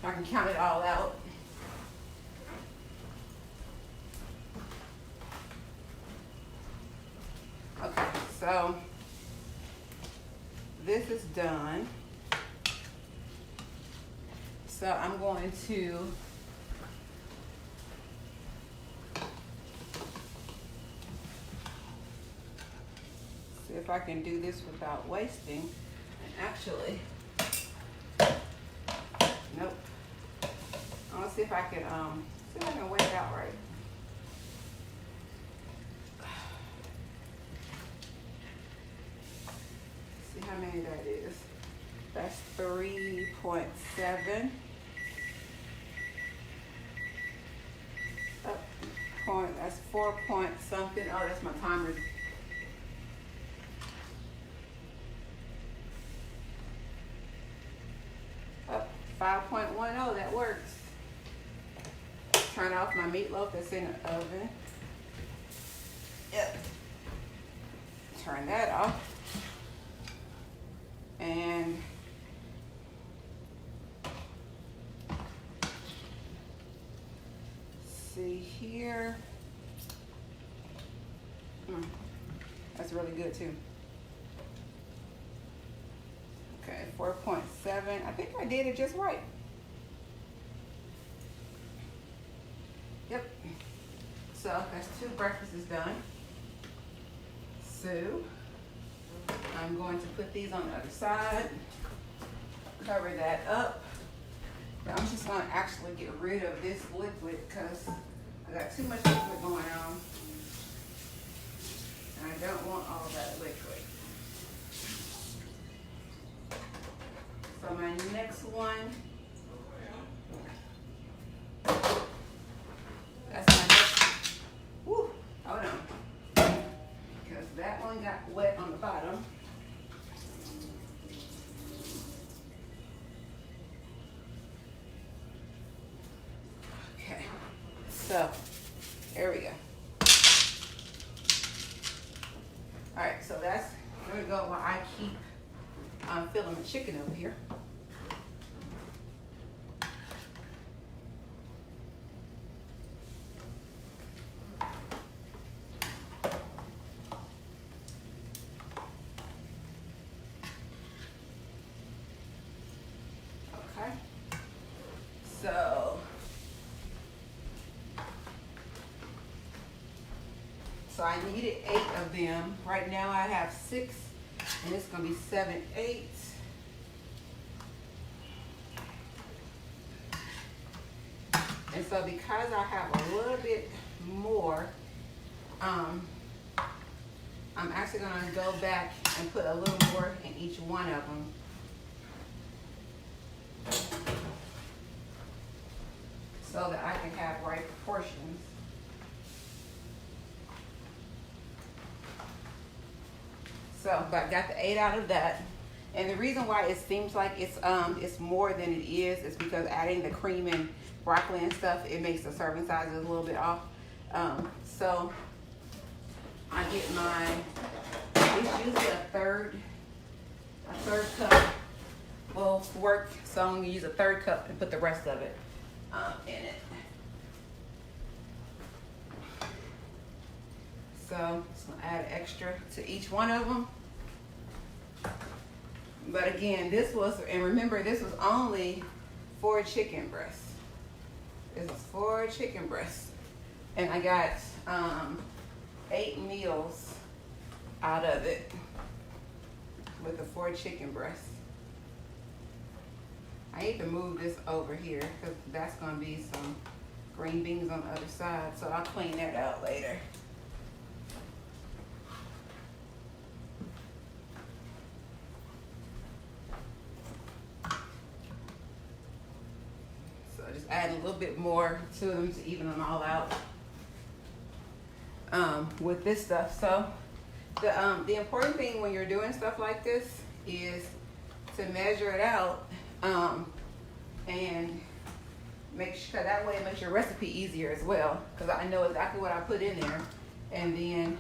I can count it all out. Okay, so this is done. So I'm going to See if I can do this without wasting. And actually, nope. I want to see if I can weigh it out right. See how many that is. That's 3.7. That's 4 point something. Oh, that's my timer. Up 5.10. That works. Turn off my meatloaf that's in the oven. Yep. Turn that off. And see here. That's really good too. Okay, 4.7. I think I did it just right. Yep. So that's 2 breakfasts done. So I'm going to put these on the other side. Cover that up. I'm just going to actually get rid of this liquid because I got too much liquid going on. And I don't want all that liquid. So my next one, that's my next, woo, hold on. Because that one got wet on the bottom. Okay, so there we go. All right, so that's, there we go while I keep filling the chicken over here. Okay, so I needed 8 of them. Right now I have 6, and it's gonna be 7, 8. And so because I have a little bit more, I'm actually gonna go back and put a little more in each one of them. So that I can have right proportions. So, but I got the 8 out of that. And the reason why it seems like it's more than it is because adding the cream and broccoli and stuff, it makes the serving sizes a little bit off. So I get it's usually a third cup will work. So I'm gonna use a 1/3 cup and put the rest of it in it. So just gonna add extra to each one of them. But again, and remember, this was only 4 chicken breasts. This is 4 chicken breasts. And I got 8 meals out of it with the 4 chicken breasts. I need to move this over here because that's gonna be some green beans on the other side. So I'll clean that out later. Just add a little bit more to them to even them all out with this stuff. So the important thing when you're doing stuff like this is to measure it out and make sure that way it makes your recipe easier as well, because I know exactly what I put in there, and then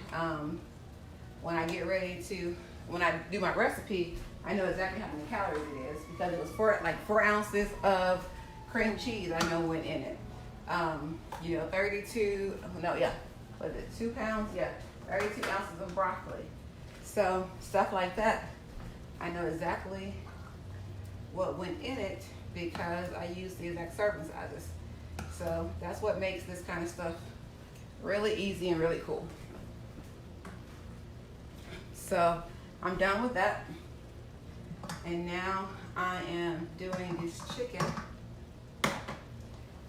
when I get ready to when I do my recipe, I know exactly how many calories it is because it was 4 ounces of cream cheese I know went in it. 32, was it 2 pounds? Yeah, 32 ounces of broccoli. So stuff like that, I know exactly what went in it because I use the exact serving sizes. So that's what makes this kind of stuff really easy and really cool. So I'm done with that. And now I am doing this chicken.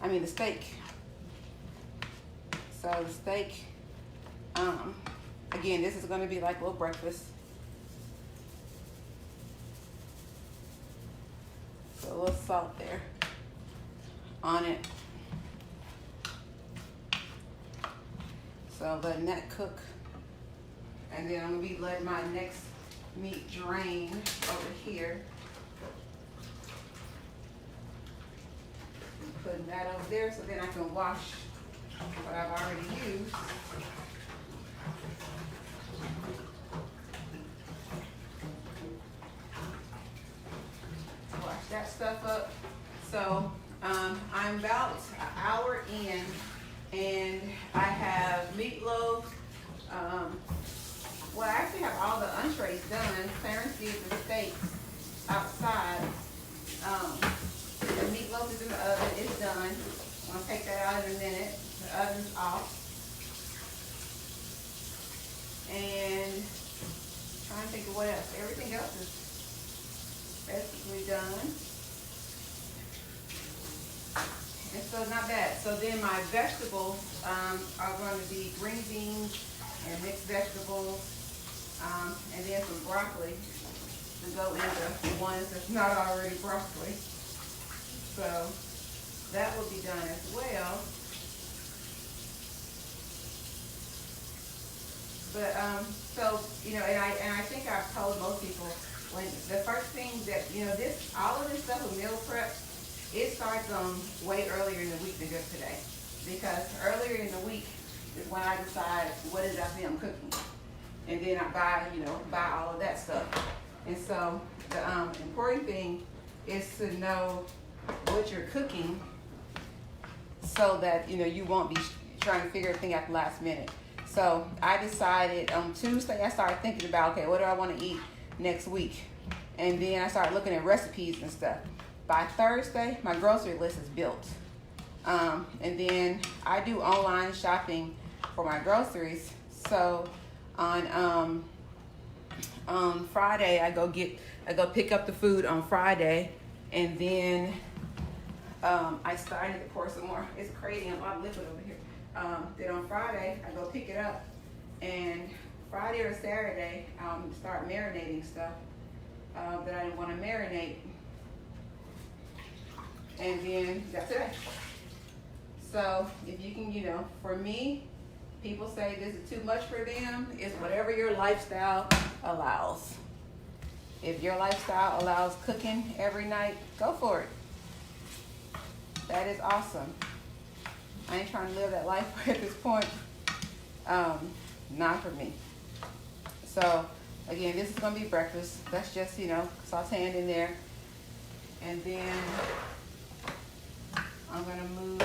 I mean the steak. So the steak, again, this is gonna be like a little breakfast. So a little salt there on it. So letting that cook. And then I'm gonna be letting my next meat drain over here. Putting that over there so then I can wash what I've already used. Wash that stuff up. So I'm about an hour in and I have meatloaf. Well, I actually have all the entrees done. Clarence did the steaks outside. The meatloaf is in the oven. It's done. I'm going to take that out in a minute. The oven's off. And trying to think of what else. Everything else is basically done. And so not bad. So then my vegetables are going to be green beans and mixed vegetables, and then some broccoli to go into the ones that's not already broccoli. So that will be done as well. But so you know, and I think I've told most people when the first thing that all of this stuff with meal prep, it starts way earlier in the week than just today, because earlier in the week is when I decide what exactly I'm cooking, and then I buy all of that stuff. And so the important thing is to know what you're cooking, so that you won't be trying to figure everything out the last minute. So I decided on Tuesday, I started thinking about, okay, what do I want to eat next week? And then I started looking at recipes and stuff. By Thursday, my grocery list is built. And then I do online shopping for my groceries. So on Friday, I go pick up the food on Friday, and then I started to pour some more. It's creating a lot of liquid over here. Then on Friday, I go pick it up, and Friday or Saturday, start marinating stuff that I didn't want to marinate. And then that's it. So if you can, for me, people say this is too much for them. It's whatever your lifestyle allows. If your lifestyle allows cooking every night, go for it. That is awesome. I ain't trying to live that life at this point. Not for me. So again, this is gonna be breakfast. That's just, sauteing in there. And then I'm gonna move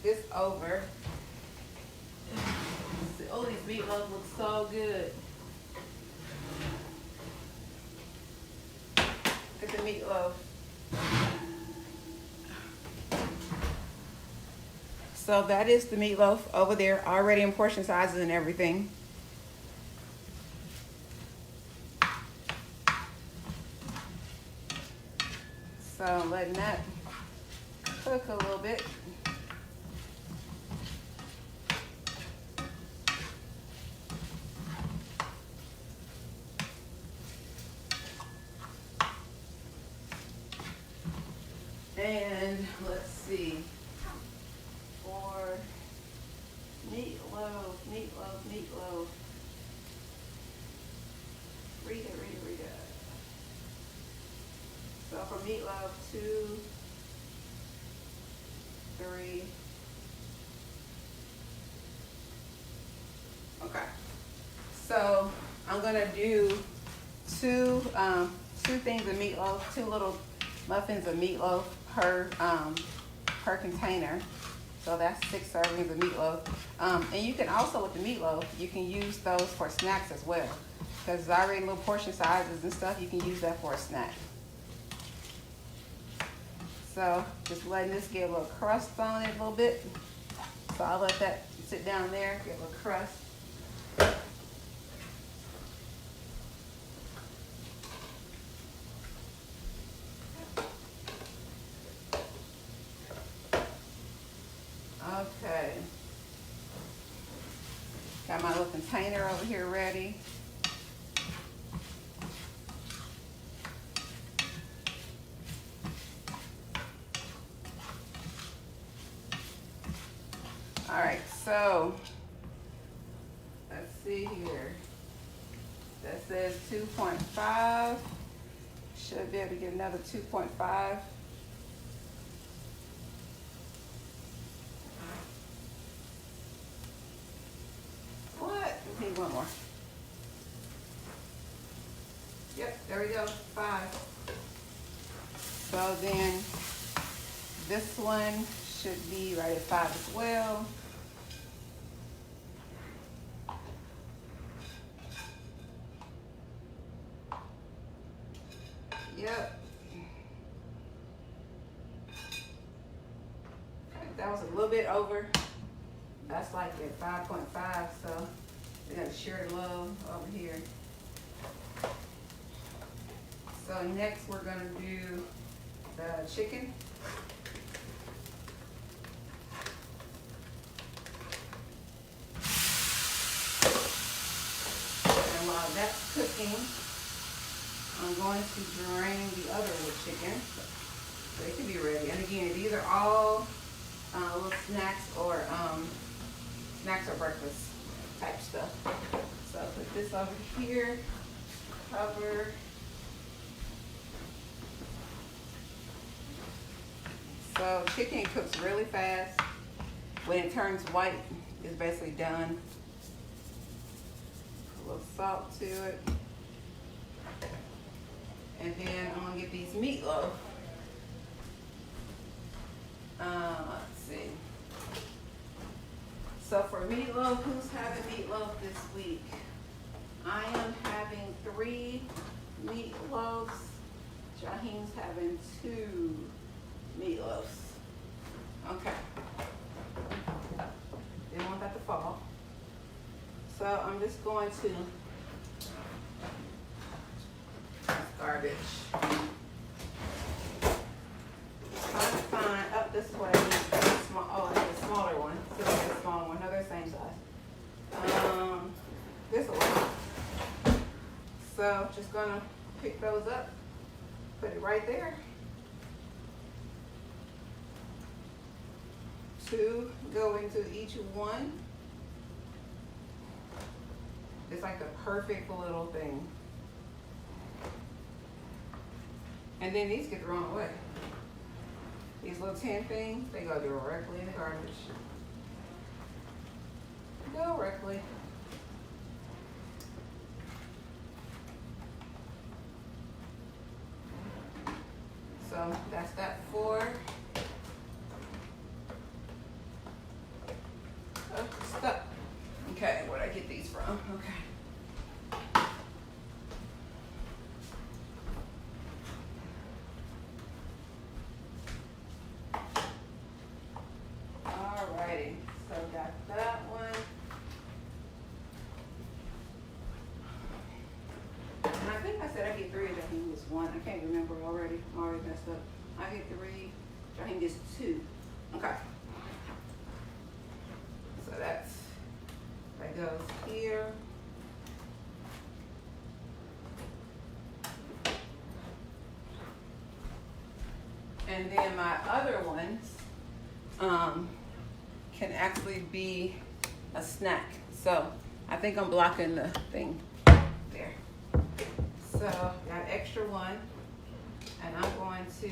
this over. Oh, these meatloaf look so good. Look at the meatloaf. So that is the meatloaf over there, already in portion sizes and everything. So I'm letting that cook a little bit. And let's see, for meatloaf. Read it. So for meatloaf, 2, 3. Okay. So I'm gonna do two things of meatloaf, 2 little muffins of meatloaf per container. So that's 6 servings of meatloaf. And you can also, with the meatloaf, you can use those for snacks as well. Because it's already little portion sizes and stuff, you can use that for a snack. So just letting this get a little crust on it a little bit. So I'll let that sit down there, get a little crust. Got my little container over here ready. All right, so let's see here. That says 2.5. Should be able to get another 2.5. What? We need one more. Yep, there we go, 5. So then this one should be right at 5 as well. Yep. That was a little bit over. That's like at 5.5, so we got to share the love over here. So next we're gonna do the chicken. And while that's cooking, I'm going to drain the other wood chicken so it can be ready. And again, these are all little snacks or breakfast type stuff. So I'll put this over here, cover. So chicken cooks really fast. When it turns white, it's basically done. Put a little salt to it. And then I'm gonna get these meatloaf. Let's see. So for meatloaf, who's having meatloaf this week? I am having 3 meatloaves. Jaheen's having 2 meatloaves. Okay. Didn't want that to fall. So I'm just going to garbage. Trying to find, oh, this is what I need. Small, oh, I need a smaller one. So I get a smaller one. No, they're the same size. This one. So just gonna pick those up, put it right there. 2 go into each one. It's like the perfect little thing. And then these get thrown away. These little tin things, they go directly in the garbage. Directly. So that's that 4. Oh, stuck. Okay, where'd I get these from? Okay. Alrighty, so got that one. And I think I said I get 3, Jaheen gets 1. I can't remember already. I'm already messed up. I get 3, Jaheen gets 2. Okay. So that goes here. And then my other ones can actually be a snack. So I think I'm blocking the thing there. So got extra one, and I'm going to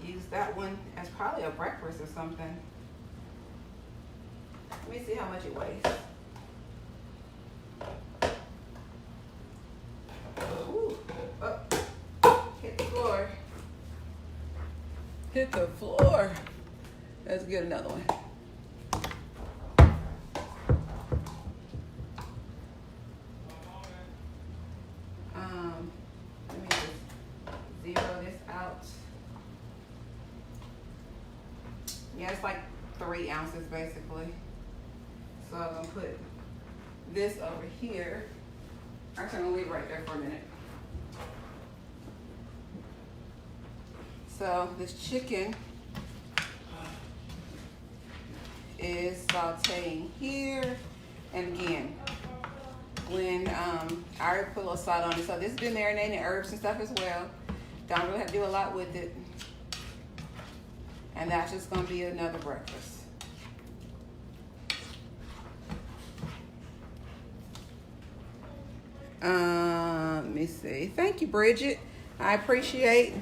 use that one as probably a breakfast or something. Let me see how much it weighs. Ooh, oh, hit the floor. Hit the floor. Let's get another one. Let me just zero this out. Yeah, it's like 3 ounces basically. So I'm gonna put this over here. Actually, I'm gonna leave it right there for a minute. So this chicken is sauteing here. And again, when I already put a little salt on it, so this has been marinating in herbs and stuff as well. Don't really have to do a lot with it. And that's just gonna be another breakfast. Let me see. Thank you, Bridget. I appreciate.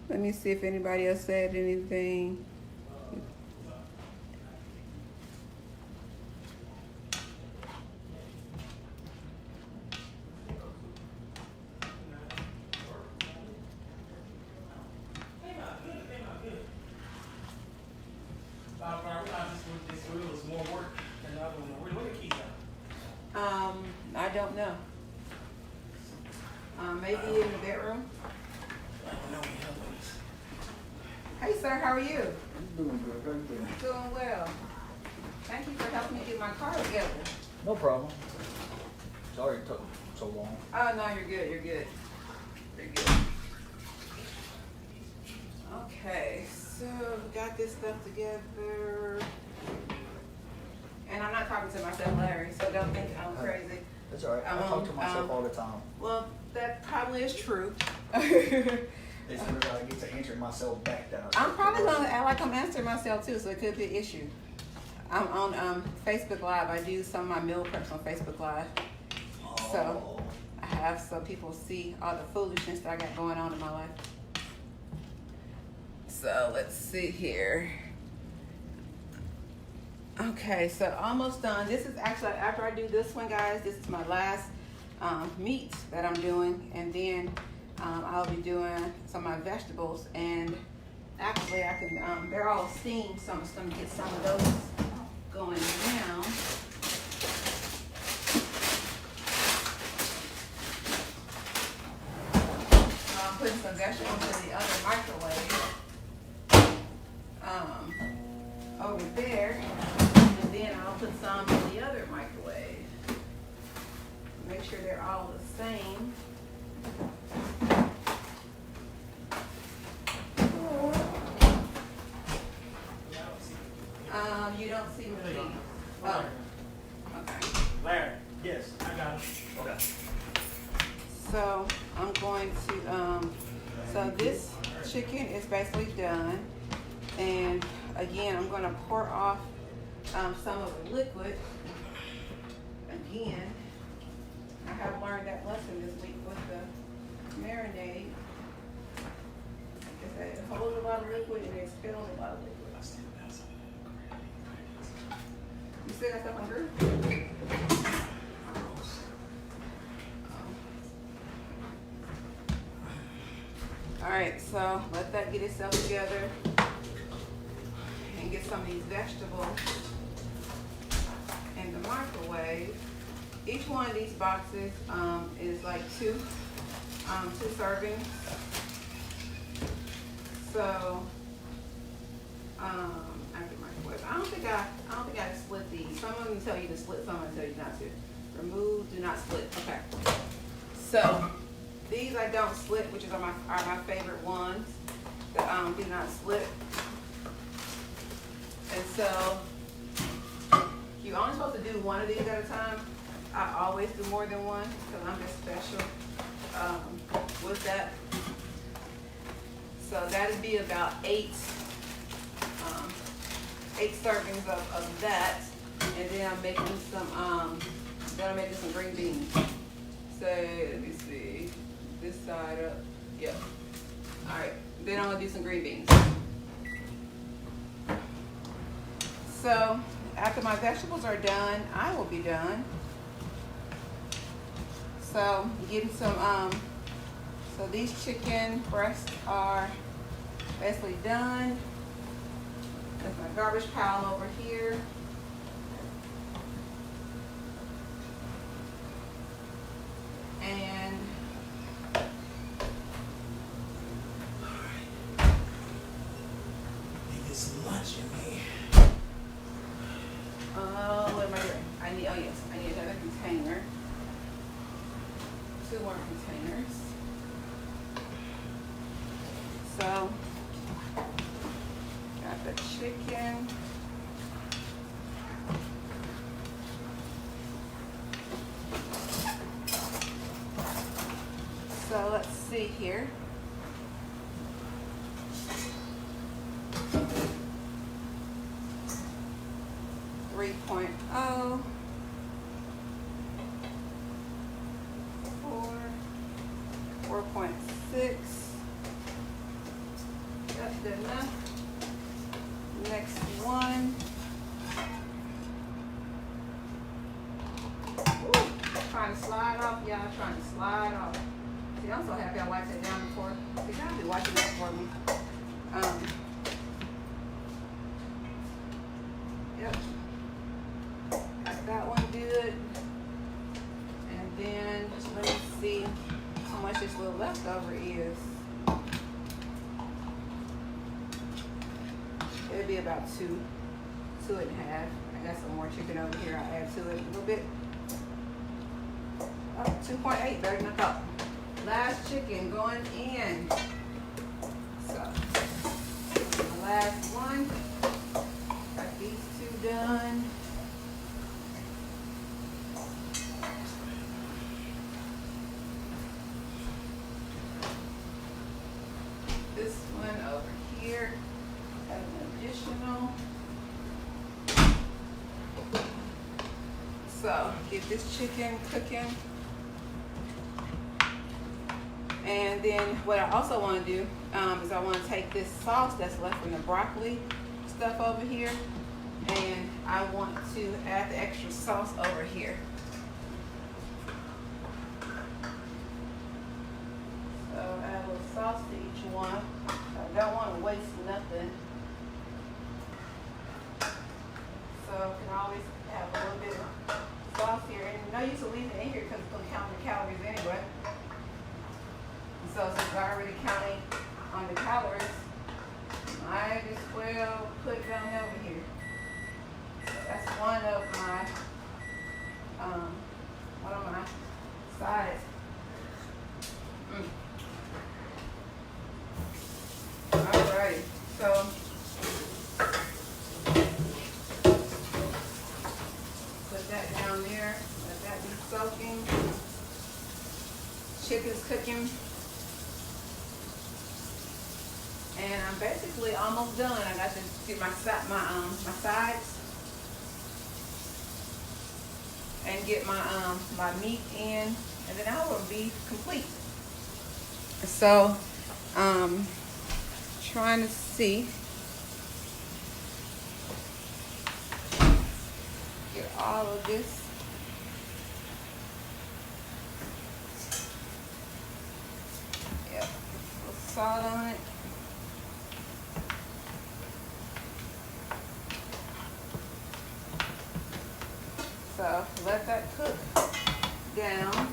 Let me see if anybody else said anything. This grill is more work than the other one. Where the keys I don't know. Maybe in the bedroom. I don't know. Hey, sir, how are you? Doing good, very good. Doing well. Thank you for helping me get my car together. No problem. Sorry it took so long. Oh, no, you're good. You're good. You're good. Okay, so we got this stuff together. And I'm not talking to myself, Larry, so don't think I'm crazy. That's all right. I talk to myself all the time. Well, that probably is true. It's whenever I get to answering myself back that I'm probably going to act like I'm answering myself too, so it could be an issue. I'm on Facebook Live. I do some of my meal preps on Facebook Live. So I have some people see all the foolishness that I got going on in my life. So let's see here. Okay, so almost done. This is actually, after I do this one, guys, this is my last meat that I'm doing. And then I'll be doing some of my vegetables. And actually, I can, they're all steamed, so I'm just going to get some of those going now. So I'm putting some vegetables in the other microwave over there. And then I'll put some in the other microwave. Make sure they're all the same. You don't see me. Oh, okay. Larry, yes, I got it. Okay. So I'm going to, so this chicken is basically done. And again, I'm going to pour off some of the liquid. Again, I have learned that lesson this week with the marinade. Is that it holds a lot of liquid and it expels a lot of liquid. You still got stuff on grill? All right, so let that get itself together and get some of these vegetables in the microwave. Each one of these boxes is like two servings. So after microwave, I don't think I split these. Some of them tell you to split, some of them tell you not to. Remove, do not split. Okay. So these I don't split, which are my favorite ones that do not split. And so you're only supposed to do one of these at a time. I always do more than one because I'm just special with that. So that'd be about eight servings of that, and then I'm making some green beans. So let me see, this side up. Yep. All right. Then I'm gonna do some green beans. So after my vegetables are done, I will be done. So getting some, so these chicken breasts are basically done. There's my garbage pile over here. And Need this lunch in me. what am I doing? I need another container. 2 more containers. So, got the chicken. see here. Three point oh. 4.6. That's good enough. Next one. Ooh, trying to slide off, y'all. Trying to slide off. See, I'm so happy I wiped it down before. See, y'all be wiping that for me. Yep. Got that one good. And then let me see how much this little leftover is. It'll be about two and a half. I got some more chicken over here. I'll add to it a little bit. Oh, 2.8, better than I thought. Last chicken going in. So, the last one. Got these two done. This one over here has an additional. So get this chicken cooking. And then what I also want to do is I want to take this sauce that's left from the broccoli stuff over here, and I want to add the extra sauce over here. So add a little sauce to each one. I don't want to waste nothing. So you can always have a little bit of sauce here. And no use of leaving it in here because it's going to count the calories anyway. And so since I already counting on the calories, I just well put it down over here. So that's one of my sides. Alright, so put that down there, let that be soaking. Chicken's cooking. And I'm basically almost done. I got to get my sides and get my meat in, and then I will be complete. So trying to see, get all of this. Yep, a little salt on it. So let that cook down.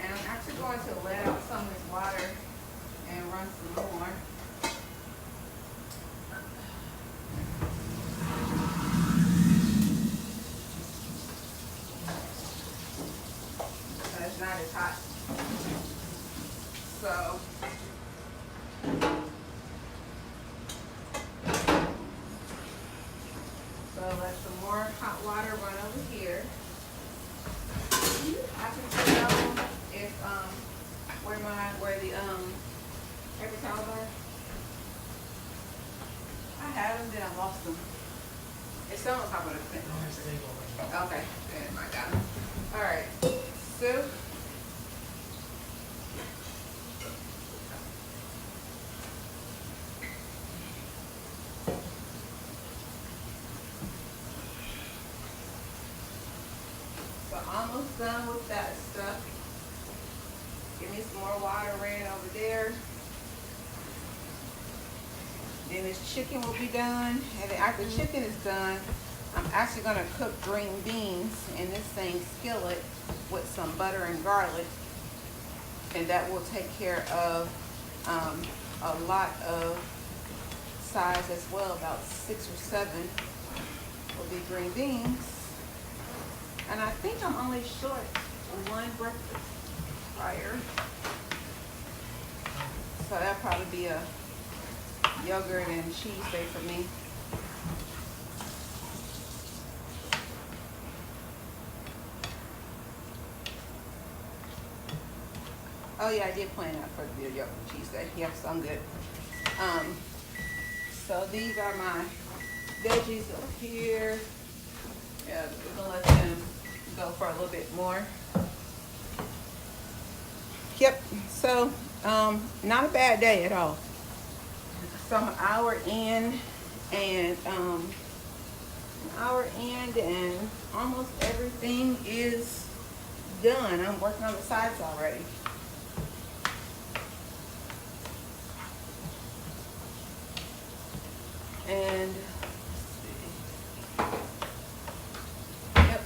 And I'm actually going to let out some of this water and run some more. So it's not as hot. So let some more hot water run over here. I can tell if where the paper towels are. I had them, then I lost them. It's still on top of the thing. Okay, then I got them. All right, so. Almost done with that stuff. Give me some more water ran over there. Then this chicken will be done. And then after the chicken is done, I'm actually going to cook green beans in this same skillet with some butter and garlic. And that will take care of a lot of size as well. About 6 or 7 will be green beans. And I think I'm only short one breakfast prior. So that'll probably be a yogurt and cheese day for me. Oh yeah, I did plan out for the video Tuesday. Yes, I'm good. So these are my veggies over here. Yeah, we're gonna let them go for a little bit more. Yep. So not a bad day at all. So I'm an hour in, and almost everything is done. I'm working on the sides already. And yep.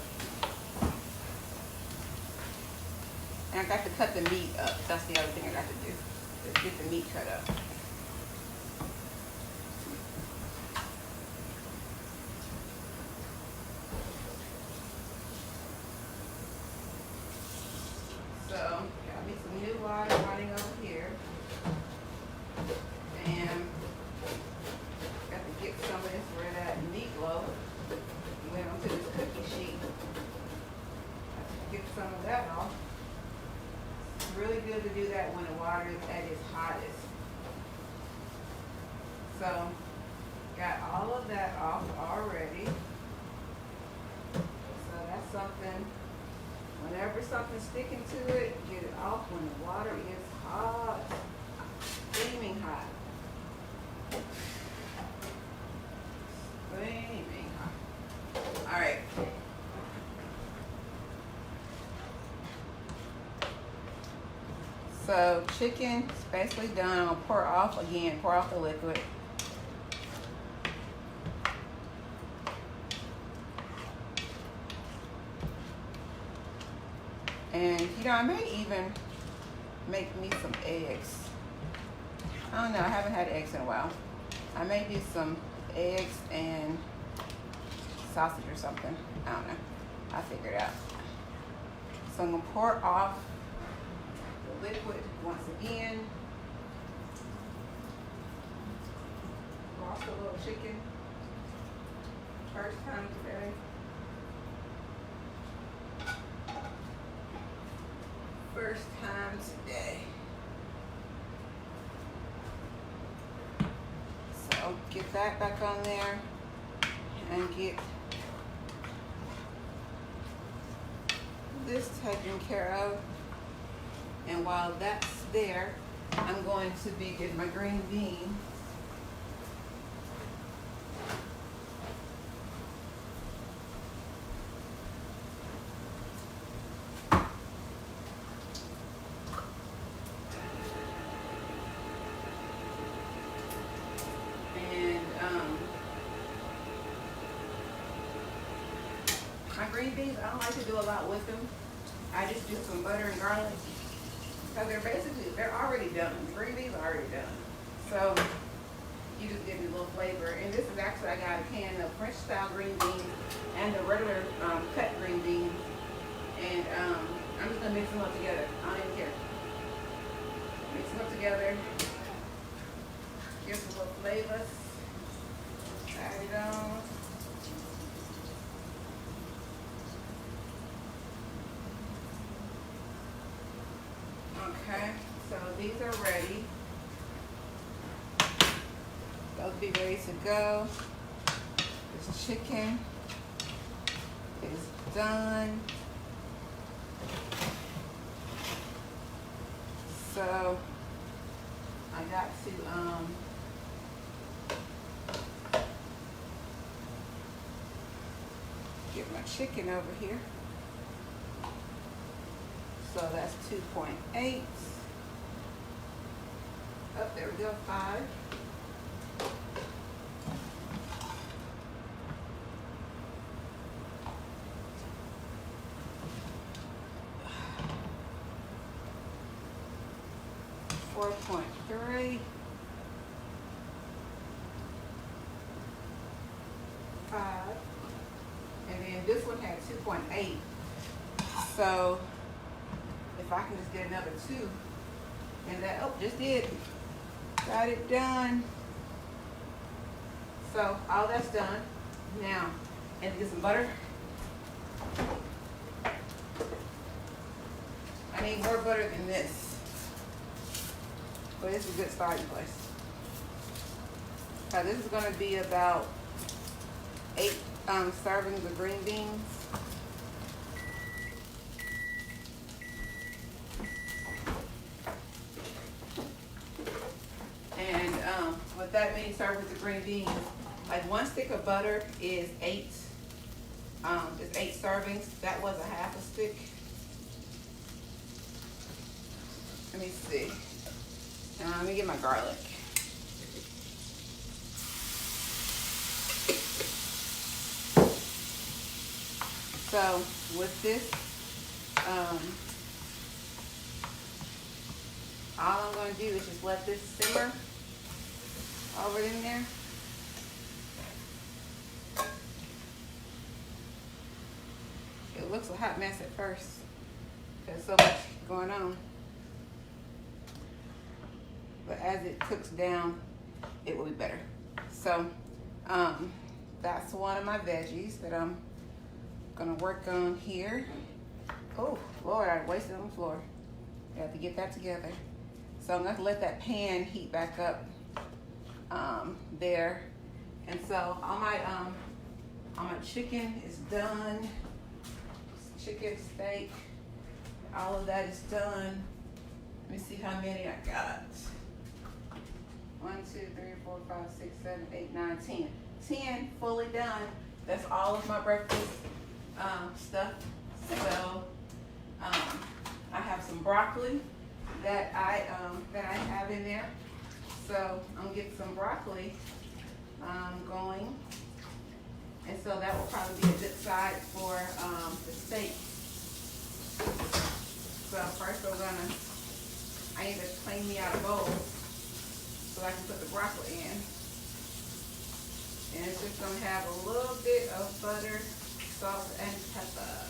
And I got to cut the meat up. That's the other thing I got to do. Is get the meat cut up. So, got me some new water running over here. And got to get some of this where that meatloaf went onto this cookie sheet. Get some of that off. It's really good to do that when the water is at its hottest. So, got all of that off already. So that's something. Whenever something's sticking to it, get it off when the water is hot, steaming hot. Steaming hot. All right. So chicken is basically done. I'm gonna pour off the liquid. And you know, I may even make me some eggs. I don't know, I haven't had eggs in a while. I may do some eggs and sausage or something. I don't know. I'll figure it out. So I'm gonna pour off the liquid once again. Lost a little chicken. First time today. First time today. So get that back on there and get this taken care of. And while that's there, I'm going to be getting my green beans. My green beans, I don't like to do a lot with them. I just do some butter and garlic. Because they're already done. The green beans are already done. So you just give it a little flavor. And this is actually, I got a can of French style green beans and the regular cut green beans. And I'm just gonna mix them up together. I don't even care. Mix them up together. Give some little flavors. Add it on. Okay, so these are ready. They'll be ready to go. This chicken is done. So I got to get my chicken over here. So that's 2.8. Oh, there we go, 5. $4.3. 5. And then this one had 2.8. So if I can just get another 2, and that, oh, just did. Got it done. So all that's done. Now, and get some butter. I need more butter than this. But it's a good starting place. So this is gonna be about 8 servings of green beans. And with that many servings of green beans, like 1 stick of butter is 8 servings. That was a half a stick. Let me see. Let me get my garlic. So with this, all I'm going to do is just let this simmer over in there. It looks a hot mess at first. There's so much going on. But as it cooks down, it will be better. So that's one of my veggies that I'm gonna work on here. Oh Lord, I wasted it on the floor. I have to get that together. So I'm gonna let that pan heat back up there. And so all my chicken is done. Chicken, steak, all of that is done. Let me see how many I got. 1, 2, 3, 4, 5, 6, 7, 8, 9, 10. 10 fully done. That's all of my breakfast stuff. So I have some broccoli that I have in there. So I'm gonna get some broccoli going. And so that will probably be a good side for the steak. So first I need to clean me out a bowl so I can put the broccoli in. And it's just gonna have a little bit of butter, salt, and pepper.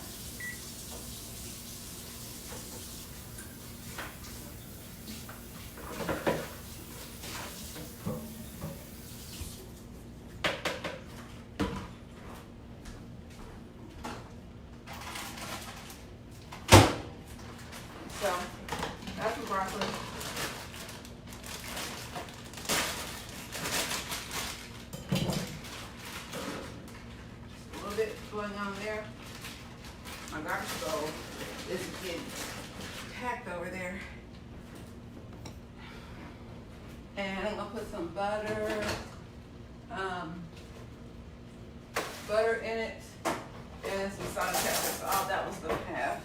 So that's the broccoli. A little bit going on there. My garbage bowl is getting packed over there. And I'm gonna put some butter in it, and some salt and pepper. So all that was gonna have.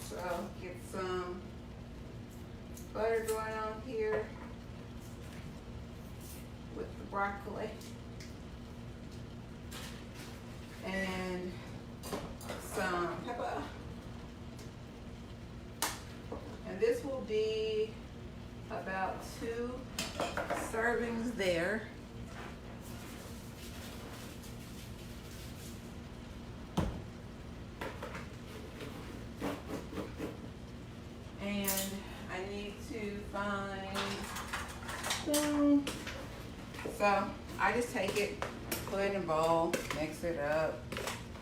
So get some butter going on here with the broccoli. And some pepper. And this will be about 2 servings there. And I need to find some. So I just take it, put it in a bowl, mix it up.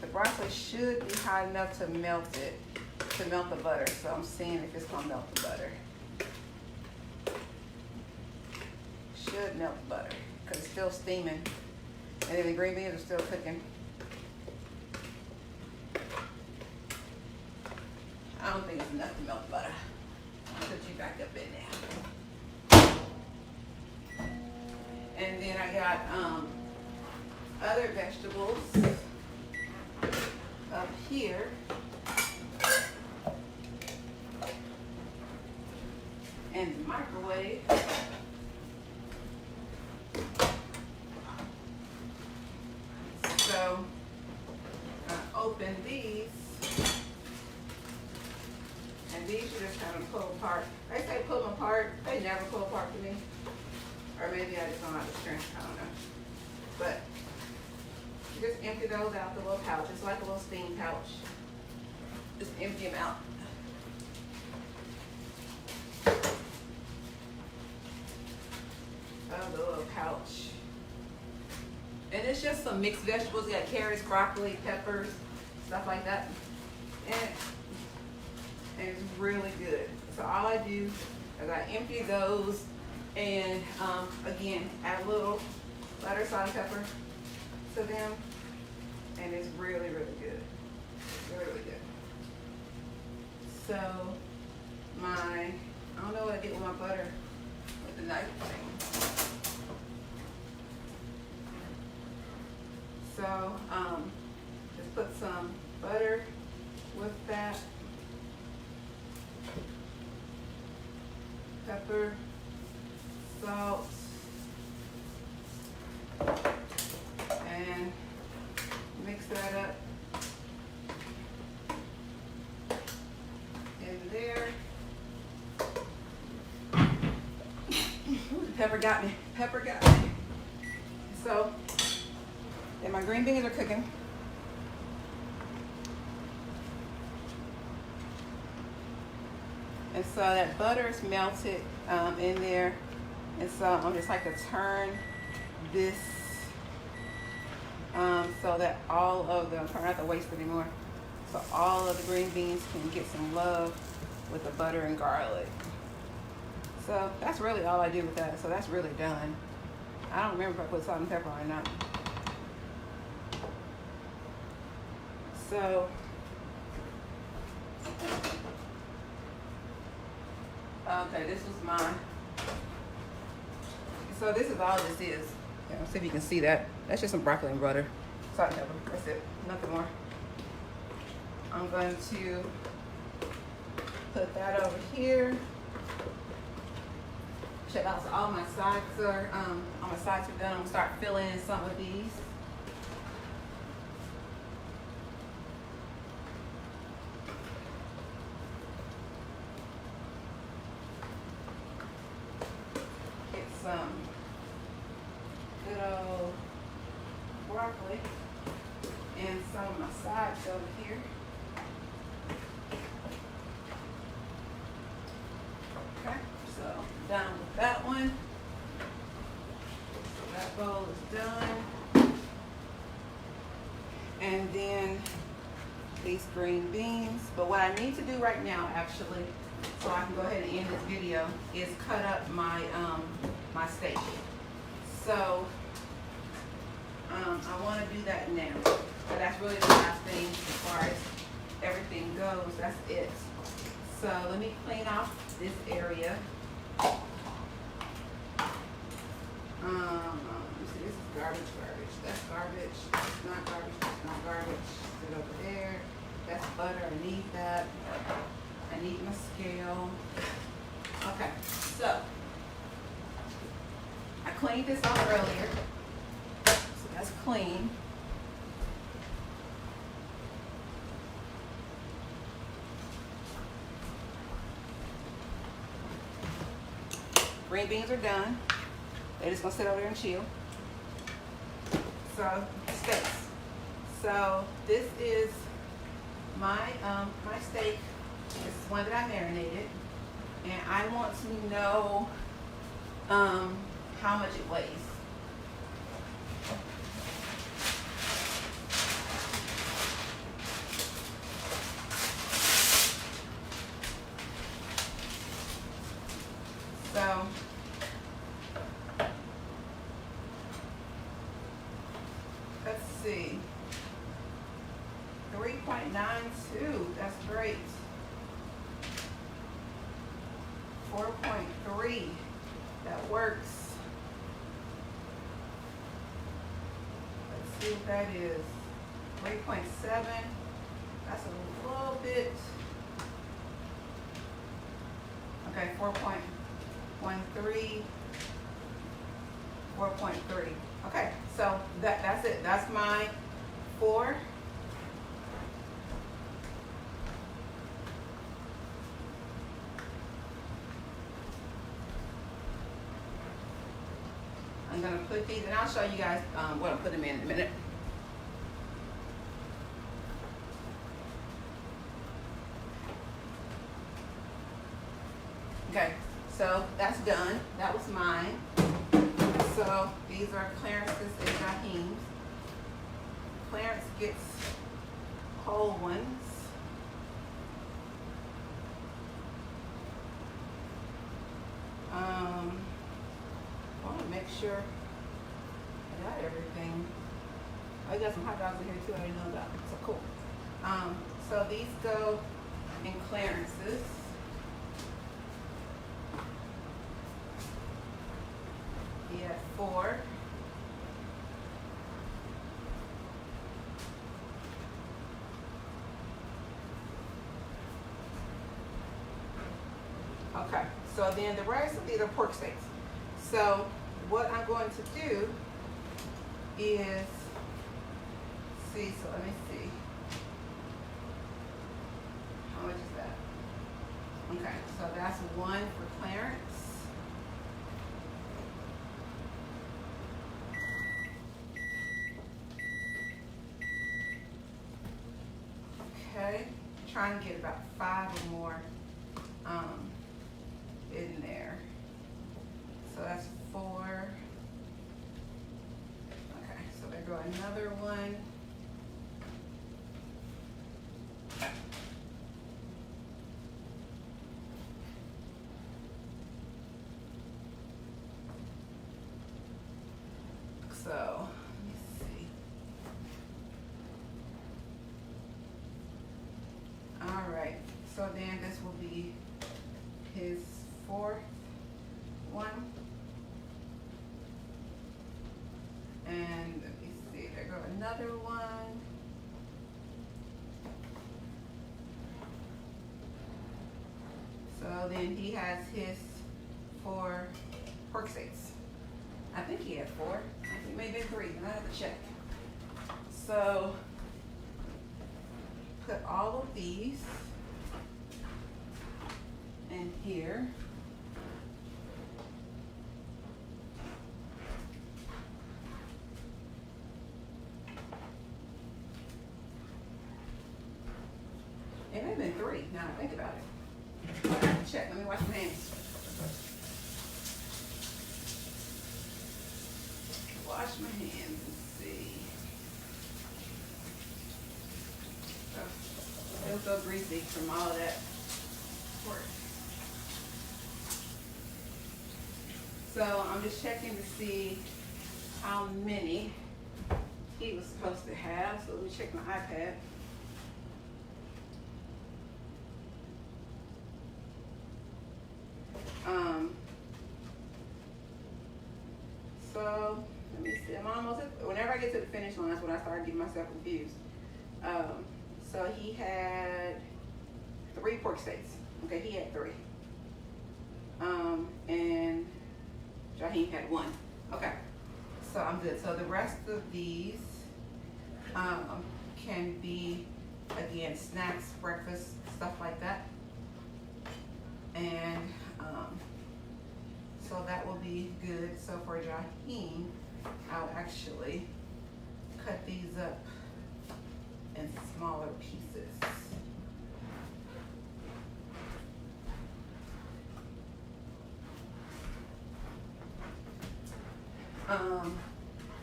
The broccoli should be hot enough to melt the butter. So I'm seeing if it's gonna melt the butter. Should melt the butter because it's still steaming. And then the green beans are still cooking. I don't think it's enough to melt the butter. I'll put you back up in there. And then I got other vegetables up here. In the microwave. So I open these, and these you just kind of pull apart. They say pull them apart. They never pull apart for me. Or maybe I just don't have the strength. I don't know. But you just empty those out the little pouch. It's like a little steam pouch. Just empty them out. Out of the little pouch. And it's just some mixed vegetables. You got carrots, broccoli, peppers, stuff like that. And and it's really good. So all I do is I empty those and again, add a little butter, salt, and pepper to them, and it's really, really good. Really, really good. So I don't know what I did with my butter with the knife thing. So just put some butter with that, pepper, salt, and mix that up in there. Pepper got me. Pepper got me. So, and my green beans are cooking. And so that butter is melted in there. And so I'm just like to turn this so that all of the, I'm trying not to waste anymore. So all of the green beans can get some love with the butter and garlic. So that's really all I do with that. So that's really done. I don't remember if I put salt and pepper or not. So, okay, this was mine. So this is all this is. Yeah, let's see if you can see that. That's just some broccoli and butter. Salt and pepper. That's it. Nothing more. I'm going to put that over here. Check out, so all my sides are done. I'm gonna start filling in some of these. Get some good old broccoli and some of my sides over here. Okay, so done with that one. So that bowl is done. And then these green beans. But what I need to do right now, actually, so I can go ahead and end this video, is cut up my my steak. So I want to do that now. But that's really the last thing as far as everything goes. That's it. So let me clean off this area. You see, this is garbage. That's garbage. It's not garbage. It's not garbage. Sit over there. That's butter. I need that. I need my scale. Okay, so I cleaned this off earlier. So that's clean. Green beans are done. They're just gonna sit over there and chill. So steaks. So this is my my steak. This is one that I marinated, and I want to know how much it weighs. So let's see. 3.92. That's great. 4.3. That works. Let's see what that is. 3.7. That's a little bit. Okay, 4.13. 4.3. Okay, so that's it. That's my 4. I'm gonna put these, and I'll show you guys what I'm putting them in a minute. Okay, so that's done. That was mine. So these are Clarence's and Jaheem's. Clarence gets whole ones. sure I got everything. I got some hot dogs in here too. I didn't know about. So cool. So these go in clearances. He had 4. Okay, so then the rest of these are pork steaks. So what I'm going to do is, see, so let me see. How much is that? Okay, so that's 1 for clearance. Okay, trying to get about 5 or more in there. So that's 4. Okay, so there go another one. So, let me see. All right, so then this will be his 4th one. And let me see, there go another one. So then he has his 4 pork steaks. I think he had 4. I think it may have been 3. I have to check. So put all of these in here. It may have been 3 now I think about it. I have to check. Let me wash my hands. Wash my hands and see. Oh, it was so greasy from all of that pork. So I'm just checking to see how many he was supposed to have. So let me check my iPad. So let me see. I'm almost at, whenever I get to the finish line, that's when I start getting myself confused. So he had 3 pork steaks. Okay, he had 3. And Jaheem had 1. Okay, so I'm good. So the rest of these can be, again, snacks, breakfast, stuff like that. And so that will be good. So for Jaheem, I'll actually cut these up in smaller pieces.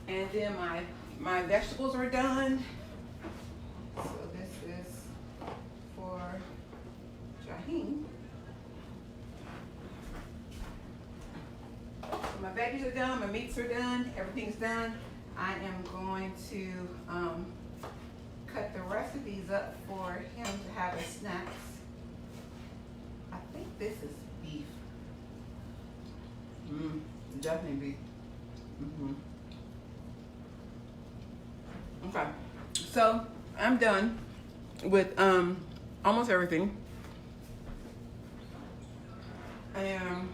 And then my vegetables are done. So this is for Jaheem. So my veggies are done, my meats are done, everything's done. I am going to cut the rest of these up for him to have as snacks. I think this is beef. Definitely beef. Okay, so I'm done with almost everything. And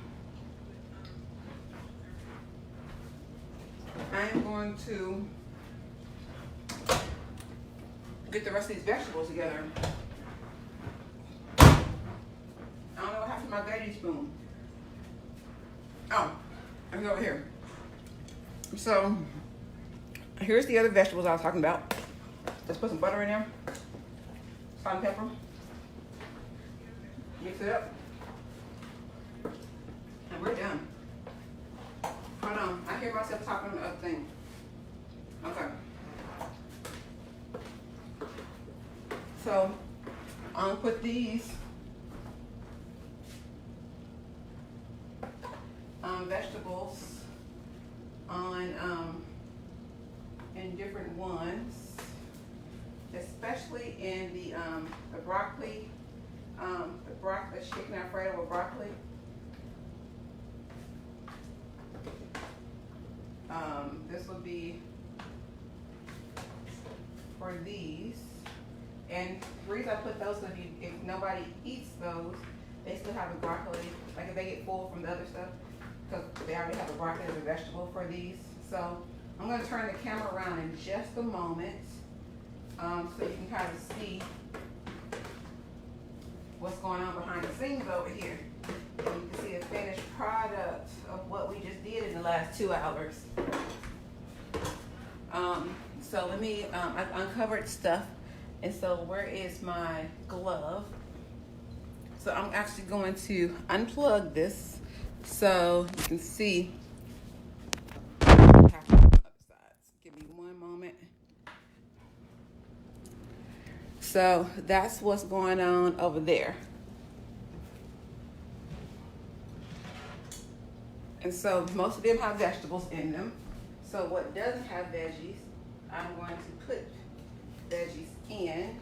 I'm going to get the rest of these vegetables together. I don't know what happened to my veggie spoon. Oh, let me go over here. So here's the other vegetables I was talking about. Let's put some butter in there, salt and pepper, mix it up, and we're done. Hold on, I hear myself talking on the other thing. Okay. So I'm gonna put these vegetables especially in the broccoli, the chicken Alfredo with broccoli. This will be for these. And the reason I put those, if nobody eats those, they still have the broccoli. Like if they get full from the other stuff, because they already have the broccoli as a vegetable for these. So I'm going to turn the camera around in just a moment, so you can kind of see what's going on behind the scenes over here. And you can see the finished product of what we just did in the last 2 hours. So let me, I've uncovered stuff. And so where is my glove? So I'm actually going to unplug this so you can see. Give me one moment. So that's what's going on over there. And so most of them have vegetables in them. So what doesn't have veggies, I'm going to put veggies in.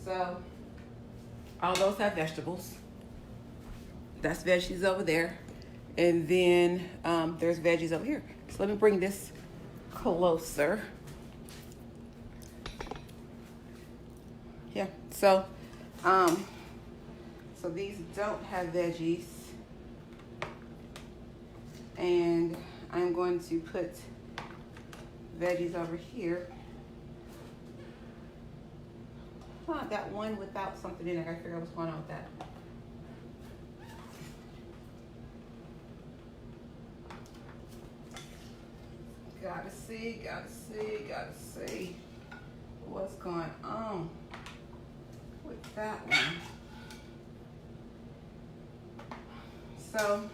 So all those have vegetables. That's veggies over there. And then there's veggies over here. So let me bring this closer. Yeah, so these don't have veggies. And I'm going to put veggies over here. Oh, I got one without something in it. I gotta figure out what's going on with that. Gotta see what's going on with that one. So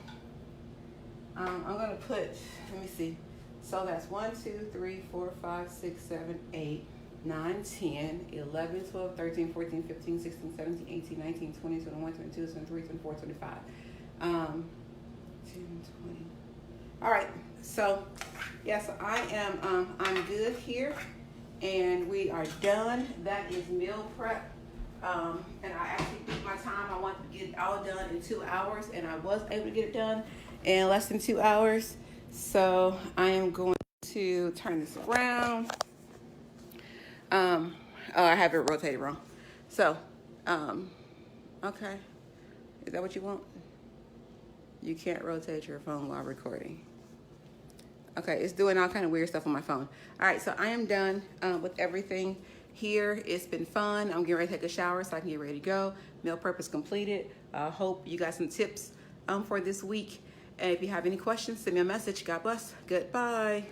I'm gonna put, let me see. So that's 1, 2, 3, 4, 5, 6, 7, 8, 9, 10, 11, 12, 13, 14, 15, 16, 17, 18, 19, 20, 21, 22, 23, 24, 25. 2, 20. All right, so yeah, so I am, I'm good here and we are done. That is meal prep. And I actually beat my time. I wanted to get it all done in 2 hours and I was able to get it done in less than 2 hours. So I am going to turn this around. Oh, I have it rotated wrong. So, okay. Is that what you want? You can't rotate your phone while recording. Okay, it's doing all kind of weird stuff on my phone. All right, so I am done with everything here. It's been fun. I'm getting ready to take a shower so I can get ready to go. Meal prep is completed. I hope you got some tips for this week. And if you have any questions, send me a message. God bless. Goodbye.